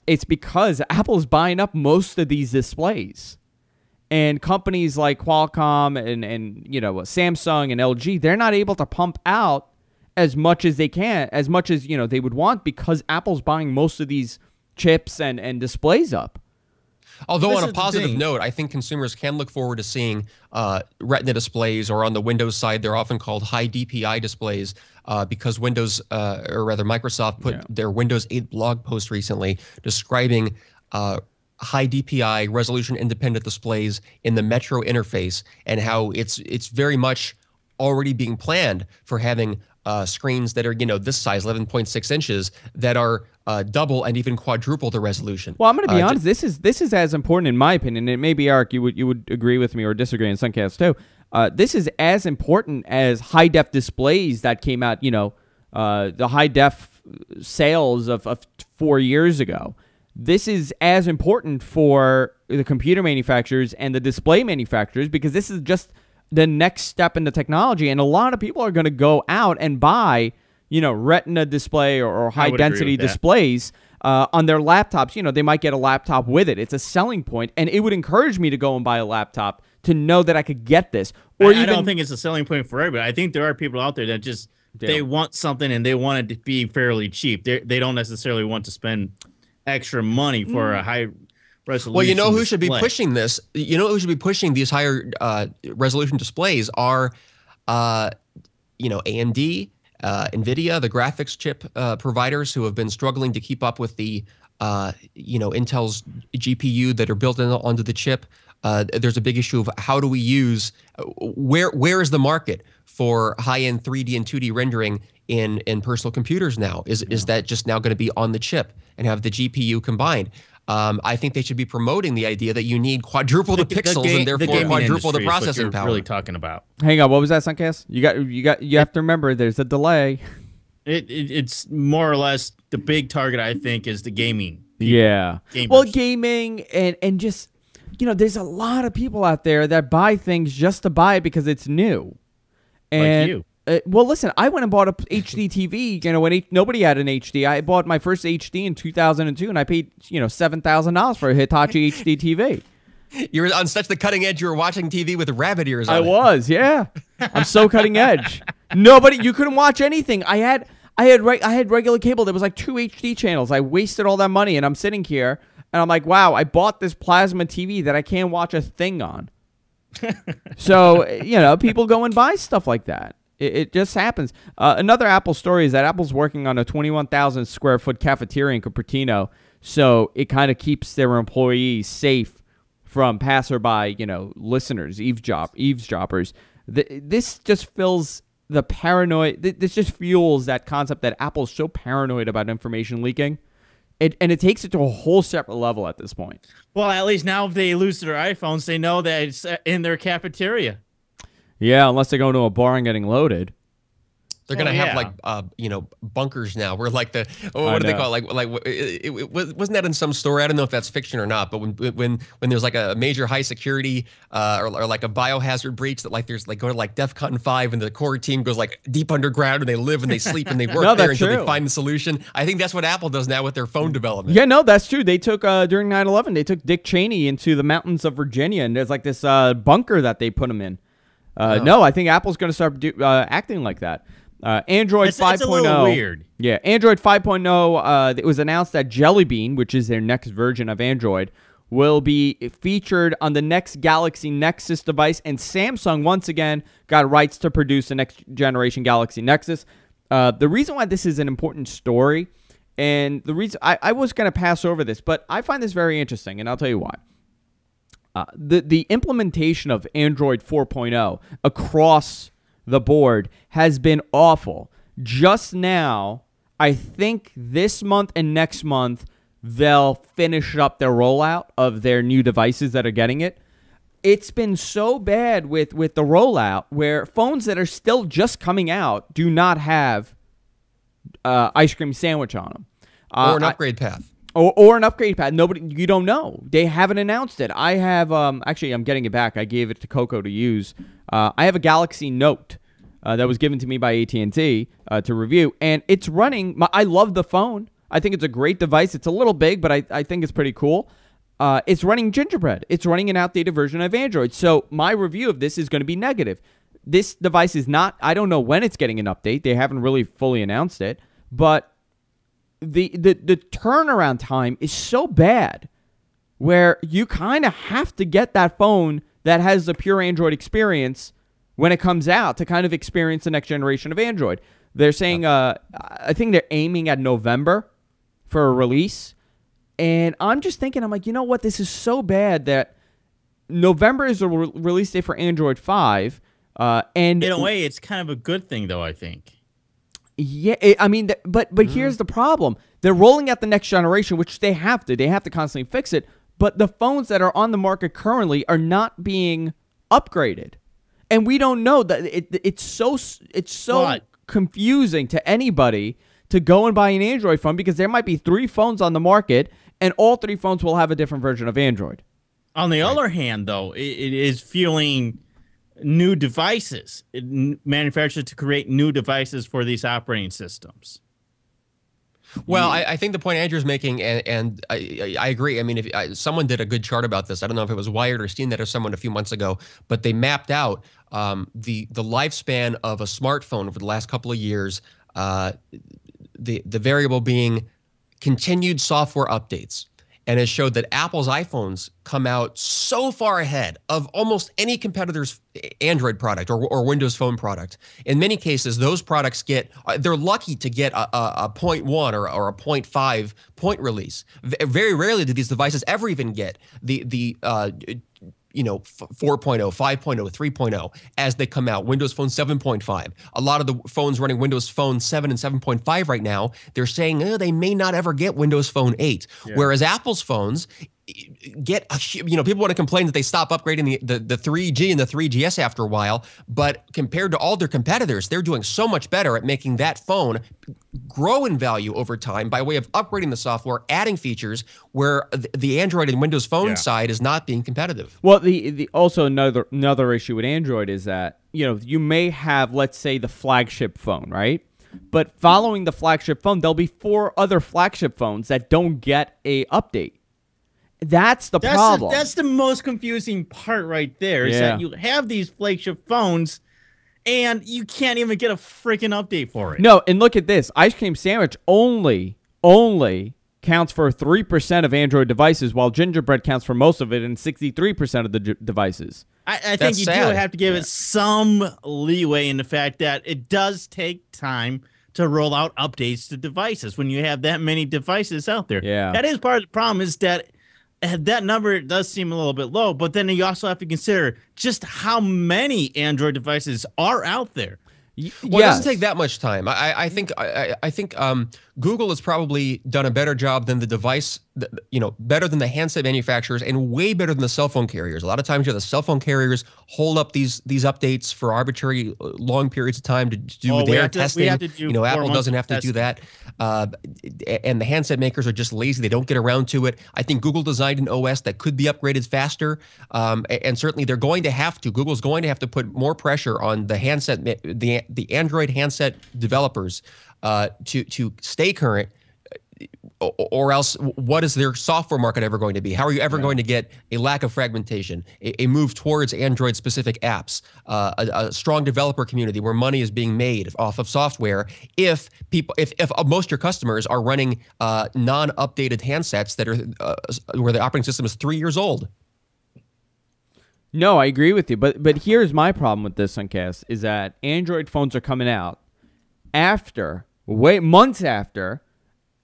It's because Apple's buying up most of these displays. And companies like Qualcomm and Samsung and LG, they're not able to pump out as much as they can, as much as they would want, because Apple's buying most of these chips and displays up. Although on a positive note, I think consumers can look forward to seeing Retina displays, or on the Windows side, they're often called high DPI displays, because Microsoft put their Windows 8 blog post recently describing high DPI resolution independent displays in the Metro interface, and how it's very much already being planned for having screens that are this size, 11.6 inches, that are double and even quadruple the resolution. Well, I'm going to be honest. This is as important, in my opinion, and maybe Eric, you would agree with me or disagree in Sunkast too. This is as important as high def displays that came out. The high def sales of 4 years ago. This is as important for the computer manufacturers and the display manufacturers, because this is just the next step in the technology, and a lot of people are going to go out and buy, Retina display or high density displays on their laptops, you know, they might get a laptop with it. It's a selling point, and it would encourage me to go and buy a laptop to know that I could get this. Or I don't think it's a selling point for everybody. I think there are people out there that just they want something and they want it to be fairly cheap. They don't necessarily want to spend extra money for a high resolution. Well, you know who should be display. pushing this? You know who should be pushing these higher resolution displays are, you know, AMD, NVIDIA, the graphics chip providers who have been struggling to keep up with the, you know, Intel's GPU that are built onto the chip. There's a big issue of how do we use, where is the market for high-end 3D and 2D rendering in personal computers now? Is that just now going to be on the chip and have the GPU combined? I think they should be promoting the idea that you need quadruple the pixels and therefore quadruple the processing power. Really talking about. Hang on, what was that, Sunkast? You have to remember there's a delay. It's more or less the big target, I think, is the gaming. Yeah. Gamers. Well, gaming and just, you know, there's a lot of people out there that buy things just to buy it because it's new. And, like you. Well, listen, I went and bought a HD TV, you know, when nobody had an HD. I bought my first HD in 2002, and I paid, you know, $7,000 for a Hitachi HD TV. You were on such the cutting edge, you were watching TV with rabbit ears on. I was, yeah. I'm so cutting edge. You couldn't watch anything. I had regular cable. There was like 2 HD channels. I wasted all that money, and I'm sitting here, and I'm like, wow, I bought this plasma TV that I can't watch a thing on. So, you know, people go and buy stuff like that. It just happens. Another Apple story is that Apple's working on a 21,000 square foot cafeteria in Cupertino, so it kind of keeps their employees safe from passerby, you know, listeners, eavesdroppers. This just fills the paranoid. This just fuels that concept that Apple's so paranoid about information leaking. And it takes it to a whole separate level at this point. Well, at least now if they lose their iPhones, they know that it's in their cafeteria. Yeah, unless they go into a bar and getting loaded. They're gonna have like you know, bunkers now. Where like the what do they call it? Wasn't that in some story? I don't know if that's fiction or not. But when there's like a major high security or like a biohazard breach that like there's like go to like DEFCON 5 and the core team goes like deep underground and they live and they sleep and they work there until they find the solution. I think that's what Apple does now with their phone development. Yeah, no, that's true. They took during 9/11, they took Dick Cheney into the mountains of Virginia, and there's like this bunker that they put him in. No, I think Apple's going to start acting like that. Android 5.0. It's a little weird. Yeah, Android 5.0, it was announced that Jelly Bean, which is their next version of Android, will be featured on the next Galaxy Nexus device, and Samsung, once again, got rights to produce the next generation Galaxy Nexus. The reason why this is an important story, and the reason I was going to pass over this, but I find this very interesting, and I'll tell you why. The implementation of Android 4.0 across the board has been awful. Just now, I think this month and next month, they'll finish up their rollout of their new devices that are getting it. It's been so bad with the rollout where phones that are still just coming out do not have ice cream sandwich on them. Or an upgrade path. Or an upgrade path. You don't know. They haven't announced it. I have, actually, I'm getting it back. I gave it to Coco to use. I have a Galaxy Note that was given to me by AT&T to review, and it's running. I love the phone. I think it's a great device. It's a little big, but I think it's pretty cool. It's running Gingerbread. It's running an outdated version of Android. So my review of this is going to be negative. This device is not, I don't know when it's getting an update. They haven't really fully announced it, but the turnaround time is so bad where you kind of have to get that phone that has the pure Android experience when it comes out to kind of experience the next generation of Android. They're saying, I think they're aiming at November for a release. And I'm just thinking, I'm like, you know what? This is so bad that November is the release date for Android 5. And in a way, it's kind of a good thing, though, I think. Yeah, I mean, but here's the problem. They're rolling out the next generation, which they have to. They have to constantly fix it. But the phones that are on the market currently are not being upgraded. And we don't know that it's so confusing to anybody to go and buy an Android phone because there might be 3 phones on the market and all 3 phones will have a different version of Android. On the other hand, though, it is fueling new devices. It manufacturers to create new devices for these operating systems. Well, I think the point Andrew's making, and I agree. I mean, if someone did a good chart about this, I don't know if it was Wired or SteamNet or someone a few months ago, but they mapped out the lifespan of a smartphone over the last couple of years. The variable being continued software updates. And it showed that Apple's iPhones come out so far ahead of almost any competitor's Android product or Windows Phone product. In many cases, those products they're lucky to get a 0.1 or a 0.5 point release. Very rarely do these devices ever even get the 4.0, 5.0, 3.0 as they come out. Windows Phone 7.5. A lot of the phones running Windows Phone 7 and 7.5 right now, they're saying they may not ever get Windows Phone 8. Yeah. Whereas Apple's phones get, people want to complain that they stop upgrading the 3G and the 3GS after a while, but compared to all their competitors, they're doing so much better at making that phone grow in value over time by way of upgrading the software, adding features where the Android and Windows Phone side is not being competitive. Well, the also another issue with Android is that, you may have, let's say, the flagship phone, right? But following the flagship phone, there'll be 4 other flagship phones that don't get a update. That's the problem. That's the most confusing part right there, is that you have these flagship phones and you can't even get a freaking update for it. No, and look at this. Ice Cream Sandwich only counts for 3% of Android devices, while Gingerbread counts for most of it and 63% of the devices. I think you do have to give it some leeway in the fact that it does take time to roll out updates to devices when you have that many devices out there. Yeah. That is part of the problem, is that that number does seem a little bit low, but then you also have to consider just how many Android devices are out there. Well, it doesn't take that much time. I think Google has probably done a better job than the device, better than the handset manufacturers, and way better than the cell phone carriers. A lot of times, the cell phone carriers hold up these updates for arbitrary long periods of time to do their testing. Apple doesn't have to do that, and the handset makers are just lazy. They don't get around to it. I think Google designed an OS that could be upgraded faster, and certainly they're going to have to. Google's going to have to put more pressure on the handset, the Android handset developers to stay current, or else what is their software market ever going to be? How are you ever going to get a lack of fragmentation, a move towards Android-specific apps, a strong developer community where money is being made off of software if most of your customers are running non-updated handsets that are where the operating system is 3 years old? No, I agree with you, but here's my problem with this, Sunkast, is that Android phones are coming out months after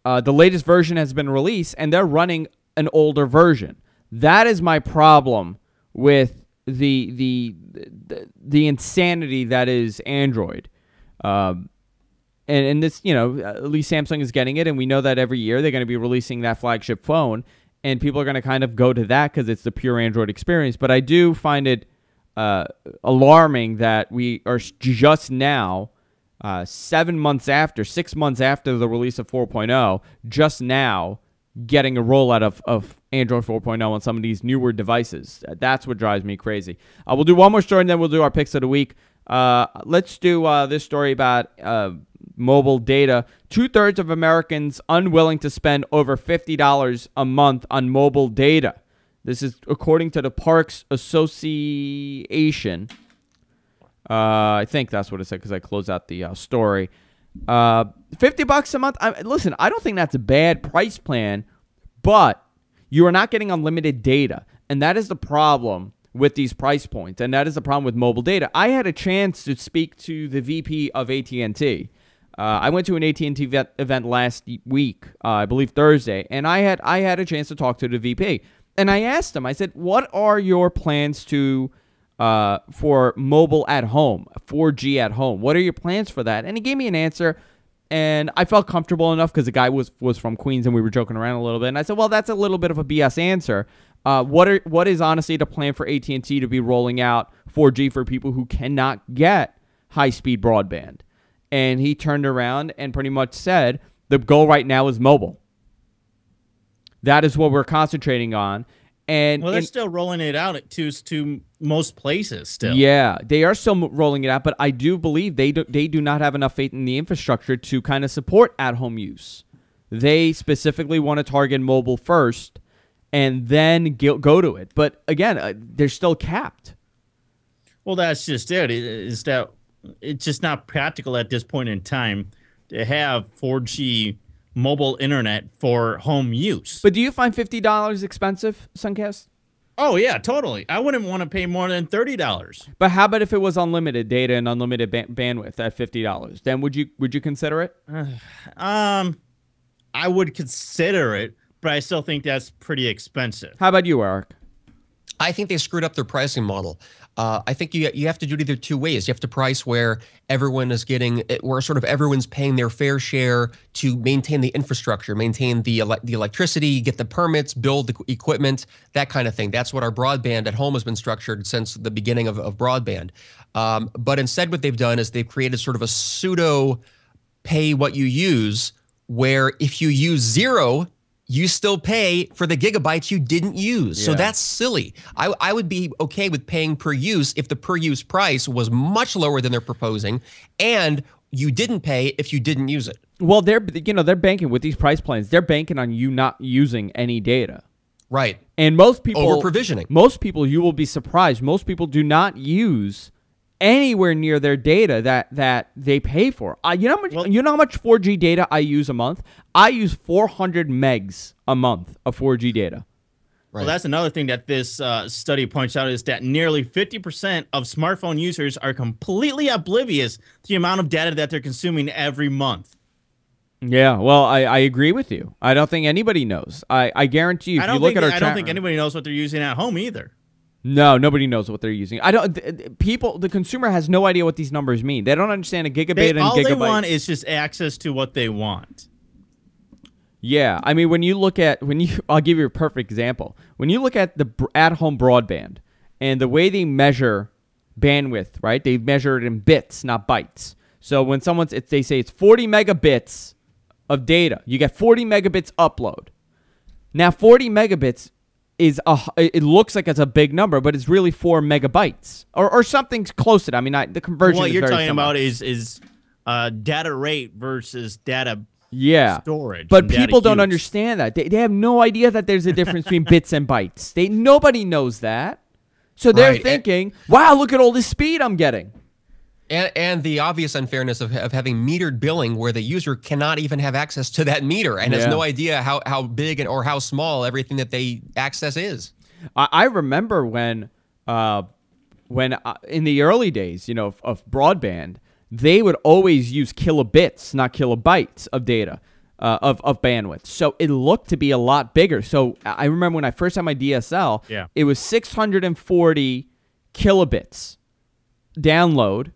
the latest version has been released, and they're running an older version. That is my problem with the insanity that is Android. And this, at least Samsung is getting it, and we know that every year they're going to be releasing that flagship phone. And people are going to kind of go to that because it's the pure Android experience. But I do find it alarming that we are just now, 6 months after the release of 4.0, just now getting a rollout of Android 4.0 on some of these newer devices. That's what drives me crazy. We'll do one more story, and then we'll do our picks of the week. Let's do this story about mobile data. 2/3 of Americans unwilling to spend over $50 a month on mobile data. This is according to the Parks Association. I think that's what it said because I closed out the story. $50 a month. Listen, I don't think that's a bad price plan, but you are not getting unlimited data, and that is the problem with these price points, and that is the problem with mobile data. I had a chance to speak to the VP of AT&T. I went to an AT&T event last week, I believe Thursday, and I had a chance to talk to the VP. And I asked him, I said, what are your plans for mobile at home, 4G at home? What are your plans for that? And he gave me an answer, and I felt comfortable enough because the guy was from Queens, and we were joking around a little bit. And I said, well, that's a little bit of a BS answer. What is honestly the plan for AT&T to be rolling out 4G for people who cannot get high-speed broadband? And he turned around and pretty much said, the goal right now is mobile. That is what we're concentrating on. And they're still rolling it out to most places still. Yeah, they are still rolling it out, but I do believe they do not have enough faith in the infrastructure to kind of support at-home use. They specifically want to target mobile first and then go to it. But again, they're still capped. Well, that's just it. Is that it's just not practical at this point in time to have 4G mobile internet for home use. But do you find $50 expensive, Sunkast? Oh, yeah, totally. I wouldn't want to pay more than $30. But how about if it was unlimited data and unlimited bandwidth at $50? Then would you consider it? I would consider it, but I still think that's pretty expensive. How about you, Eric? I think they screwed up their pricing model. I think you have to do it either two ways. You have to price where everyone is getting, where sort of everyone's paying their fair share to maintain the infrastructure, maintain the electricity, get the permits, build the equipment, that kind of thing. That's what our broadband at home has been structured since the beginning of broadband. But instead what they've done is they've created sort of a pseudo pay what you use, where if you use 0, you still pay for the gigabytes you didn't use. Yeah. So that's silly. I would be okay with paying per use if the per use price was much lower than they're proposing, and you didn't pay if you didn't use it. Well, they're banking with these price plans. They're banking on you not using any data. Right. And most people over provisioning. Most people, you will be surprised. Most people do not use anywhere near their data that they pay for. You know how much 4G data I use a month? I use 400 megs a month of 4G data. Right. Well, that's another thing that this study points out is that nearly 50% of smartphone users are completely oblivious to the amount of data that they're consuming every month. Yeah, well, I agree with you. I don't think anybody knows. I guarantee you, if you look at our I don't think anybody knows what they're using at home either. No, nobody knows what they're using. The consumer has no idea what these numbers mean. They don't understand a gigabit and gigabyte. All they want is just access to what they want. Yeah, I mean, I'll give you a perfect example. When you look at the at-home broadband and the way they measure bandwidth, right? They measure it in bits, not bytes. So when they say it's 40 megabits of data, you get 40 megabits upload. Now, 40 megabits it looks like it's a big number, but it's really 4 megabytes or something close to that. I mean, the conversion. What is you're very talking similar. about is data rate versus data storage. But people don't understand that. They have no idea that there's a difference between bits and bytes. Nobody knows that. So they're thinking, wow, look at all this speed I'm getting. And the obvious unfairness of having metered billing where the user cannot even have access to that meter and has no idea how big or how small everything that they access is. I remember when in the early days, of broadband, they would always use kilobits, not kilobytes of data, of bandwidth. So it looked to be a lot bigger. So I remember when I first had my DSL, it was 640 kilobits download,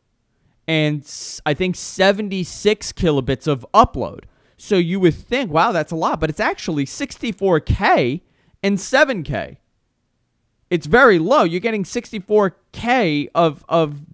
and I think 76 kilobits of upload. So you would think, wow, that's a lot, but it's actually 64K and 7K. It's very low. You're getting 64K of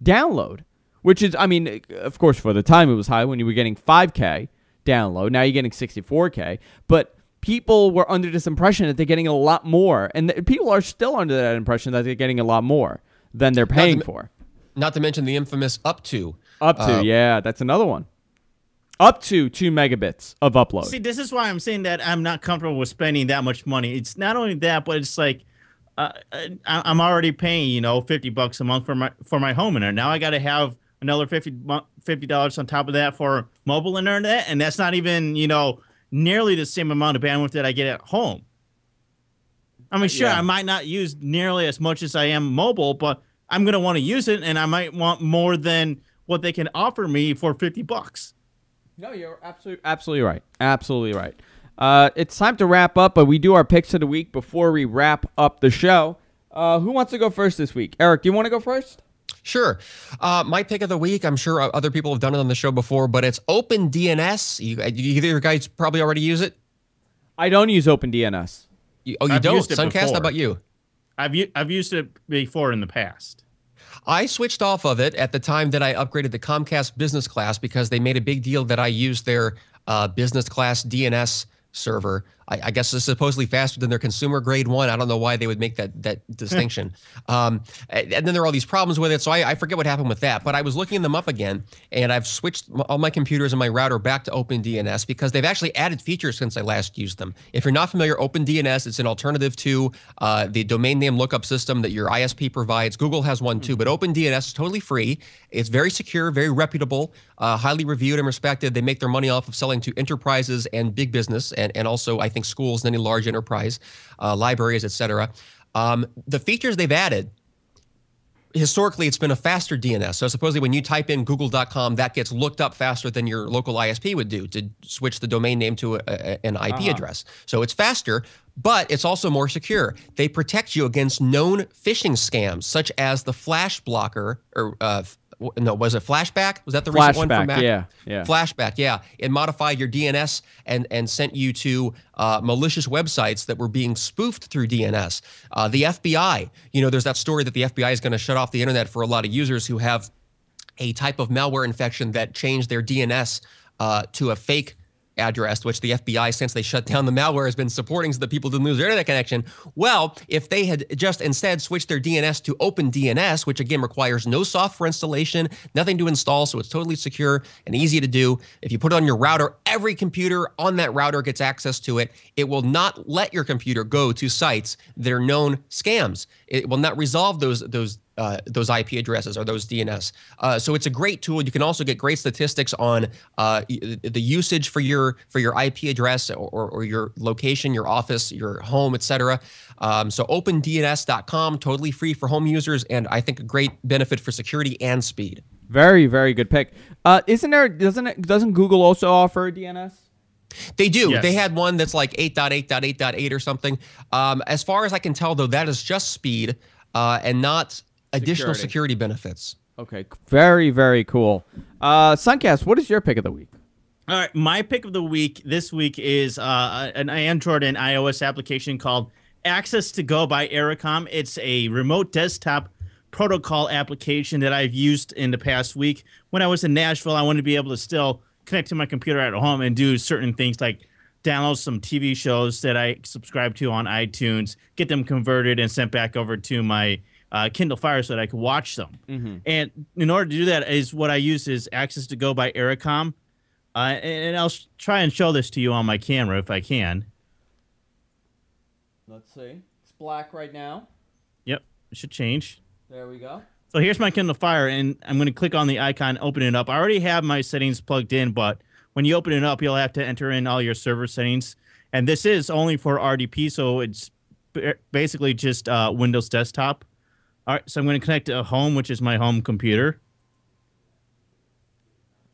download, which is, I mean, of course, for the time it was high when you were getting 5K download. Now you're getting 64K, but people were under this impression that they're getting a lot more, and people are still under that impression that they're getting a lot more than they're paying for. Not to mention the infamous up to. Yeah, that's another one. Up to 2 megabits of upload. See, this is why I'm saying that I'm not comfortable with spending that much money. It's not only that, but it's like I'm already paying, $50 a month for my home internet. Now I got to have another $50 on top of that for mobile internet, and that's not even, nearly the same amount of bandwidth that I get at home. I mean, sure, I might not use nearly as much as I am mobile, but I'm going to want to use it, and I might want more than what they can offer me for $50. No, you're absolutely right. Absolutely right. It's time to wrap up, but we do our picks of the week before we wrap up the show. Who wants to go first this week? Eric, do you want to go first? Sure. My pick of the week, I'm sure other people have done it on the show before, but it's OpenDNS. You guys probably already use it? I don't use OpenDNS. You don't? Sunkast, how about you? I've used it before in the past. I switched off of it at the time that I upgraded the Comcast business class because they made a big deal that I used their business class DNS server. I guess it's supposedly faster than their consumer grade one. I don't know why they would make that distinction. And then there are all these problems with it. So I forget what happened with that. But I was looking them up again, and I've switched all my computers and my router back to OpenDNS because they've actually added features since I last used them. If you're not familiar, OpenDNS, it's an alternative to the domain name lookup system that your ISP provides. Google has one too, but OpenDNS is totally free. It's very secure, very reputable, highly reviewed and respected. They make their money off of selling to enterprises and big business, and also I think schools and any large enterprise, libraries, etc. The features they've added, historically, it's been a faster DNS. So supposedly when you type in google.com, that gets looked up faster than your local ISP would do to switch the domain name to an IP address. So it's faster, but it's also more secure. They protect you against known phishing scams, such as the Flash Blocker, or no, was it Flashback? Was that the recent one from Mac? Yeah. Flashback, yeah. It modified your DNS and sent you to malicious websites that were being spoofed through DNS. The FBI, there's that story that the FBI is going to shut off the internet for a lot of users who have a type of malware infection that changed their DNS to a fake address, which the FBI, since they shut down the malware, has been supporting so that people didn't lose their internet connection. Well, if they had just instead switched their DNS to OpenDNS, which again requires no software installation, nothing to install, so it's totally secure and easy to do. If you put it on your router, every computer on that router gets access to it. It will not let your computer go to sites that are known scams. It will not resolve those IP addresses or those DNS. So it's a great tool. You can also get great statistics on the usage for your IP address or your location, your office, your home, etc. So OpenDNS.com, totally free for home users, and I think a great benefit for security and speed. Very, very good pick. Doesn't Google also offer DNS? They do. Yes. They had one that's like 8.8.8.8 or something. As far as I can tell, though, that is just speed and not additional security benefits. Okay, very, very cool. Sunkast, what is your pick of the week? All right, my pick of the week this week is an Android and iOS application called Access to Go by Ericom. It's a remote desktop protocol application that I've used in the past week. When I was in Nashville, I wanted to be able to still connect to my computer at home and do certain things like download some TV shows that I subscribe to on iTunes, get them converted and sent back over to my Kindle Fire so that I could watch them. And in order to do that, is what I use is Access to Go by Ericom. And I'll try and show this to you on my camera if I can. Let's see. It's black right now. Yep, it should change. There we go. So here's my Kindle Fire, and I'm going to click on the icon, open it up. I already have my settings plugged in, but when you open it up, you'll have to enter in all your server settings. And this is only for RDP, so it's basically just Windows Desktop. All right, so I'm going to connect to home, which is my home computer.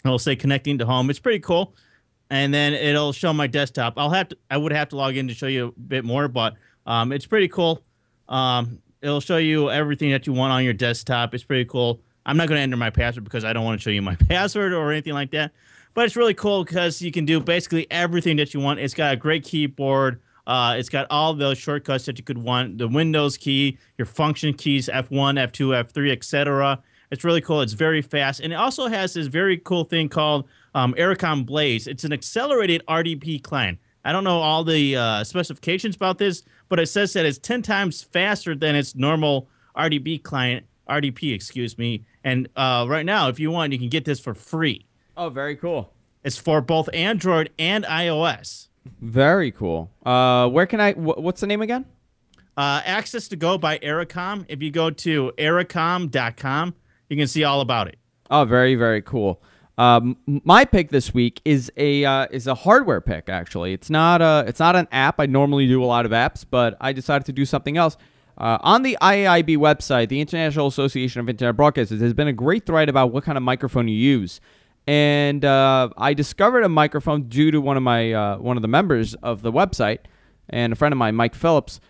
It'll say connecting to home. It's pretty cool. And then it'll show my desktop. I would have to log in to show you a bit more, but it's pretty cool. It'll show you everything that you want on your desktop. It's pretty cool. I'm not going to enter my password because I don't want to show you my password or anything like that. But it's really cool because you can do basically everything that you want. It's got a great keyboard. It's got all those shortcuts that you could want. The Windows key, your function keys, F1, F2, F3, etc. It's really cool. It's very fast. And it also has this very cool thing called Ericom Blaze. It's an accelerated RDP client. I don't know all the specifications about this, but it says that it's 10 times faster than its normal RDP client, excuse me. And right now, if you want, you can get this for free. Oh, very cool. It's for both Android and iOS. Very cool. Where can what's the name again? Access to Go by Ericom. If you go to ericom.com, you can see all about it. Oh, very, very cool. My pick this week is a hardware pick. Actually, it's not an app. I normally do a lot of apps, but I decided to do something else. On the IAIB website, the International Association of Internet Broadcasters, there's been a great thread about what kind of microphone you use, and I discovered a microphone due to one of the members of the website and a friend of mine, Mike Phillips.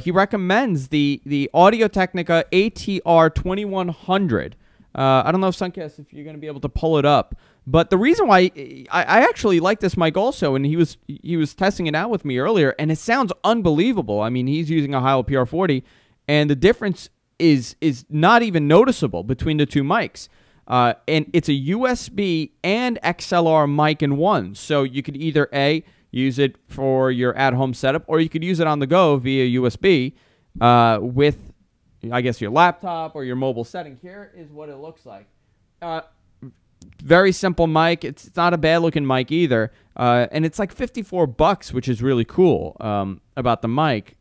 He recommends the Audio-Technica ATR 2100. I don't know if Sunkast, if you're going to be able to pull it up, but the reason why I actually like this mic also, and he was testing it out with me earlier, and it sounds unbelievable. I mean, he's using a Heil PR40, and the difference is not even noticeable between the two mics. And it's a USB and XLR mic in one, so you could either use it for your at-home setup, or you could use it on the go via USB with, I guess, your laptop or your mobile setting. Here is what it looks like. Very simple mic. It's not a bad-looking mic either, and it's like $54, which is really cool about the mic.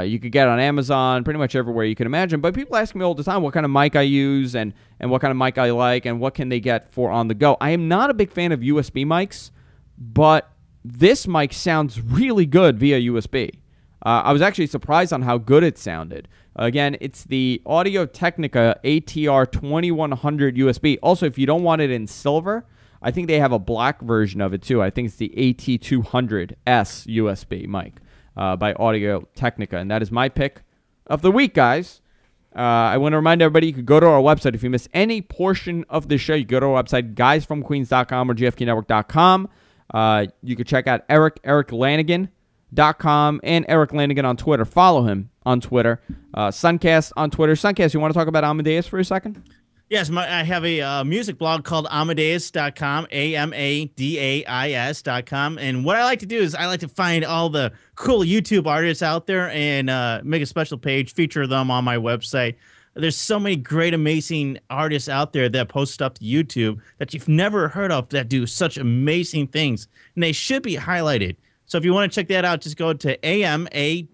You could get it on Amazon, pretty much everywhere you can imagine. But people ask me all the time what kind of mic I use and what kind of mic I like and what can they get for on the go. I am not a big fan of USB mics, but this mic sounds really good via USB. I was actually surprised on how good it sounded. Again, it's the Audio-Technica ATR 2100 USB. Also, if you don't want it in silver, I think they have a black version of it too. I think it's the AT200S USB mic by Audio-Technica. And that is my pick of the week, guys. I want to remind everybody, you could go to our website. If you miss any portion of the show, you go to our website, guysfromqueens.com or gfknetwork.com. You could check out Erik Lanigan.com and Erik Lanigan on Twitter. Follow him on Twitter. Sunkast on Twitter. Sunkast, you want to talk about Amadeus for a second? Yes, I have a music blog called Amadeus.com, AMADAIS.com. And what I like to do is I like to find all the cool YouTube artists out there and make a special page, feature them on my website. There's so many great, amazing artists out there that post stuff to YouTube that you've never heard of that do such amazing things. And they should be highlighted. So if you want to check that out, just go to AMADAIS.com.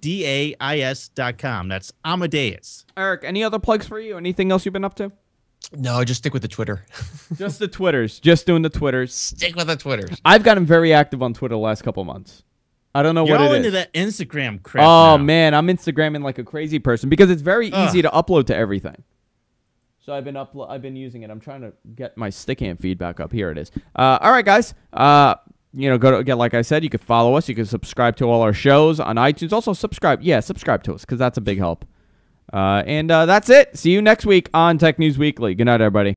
That's Amadeus. Erik, any other plugs for you? Anything else you've been up to? No, just stick with the Twitter. Just the Twitters. Just doing the Twitters. Stick with the Twitters. I've gotten very active on Twitter the last couple months. I don't know You're what all it into is. that Instagram crap Oh, now. man, I'm Instagramming like a crazy person because it's very easy to upload to everything. So I've been using it. I'm trying to get my Stickam feedback up. Here it is. All right, guys. Go to, again, like I said, you can follow us. You can subscribe to all our shows on iTunes. Also, subscribe to us because that's a big help. And that's it. See you next week on Tech News Weekly. Good night, everybody.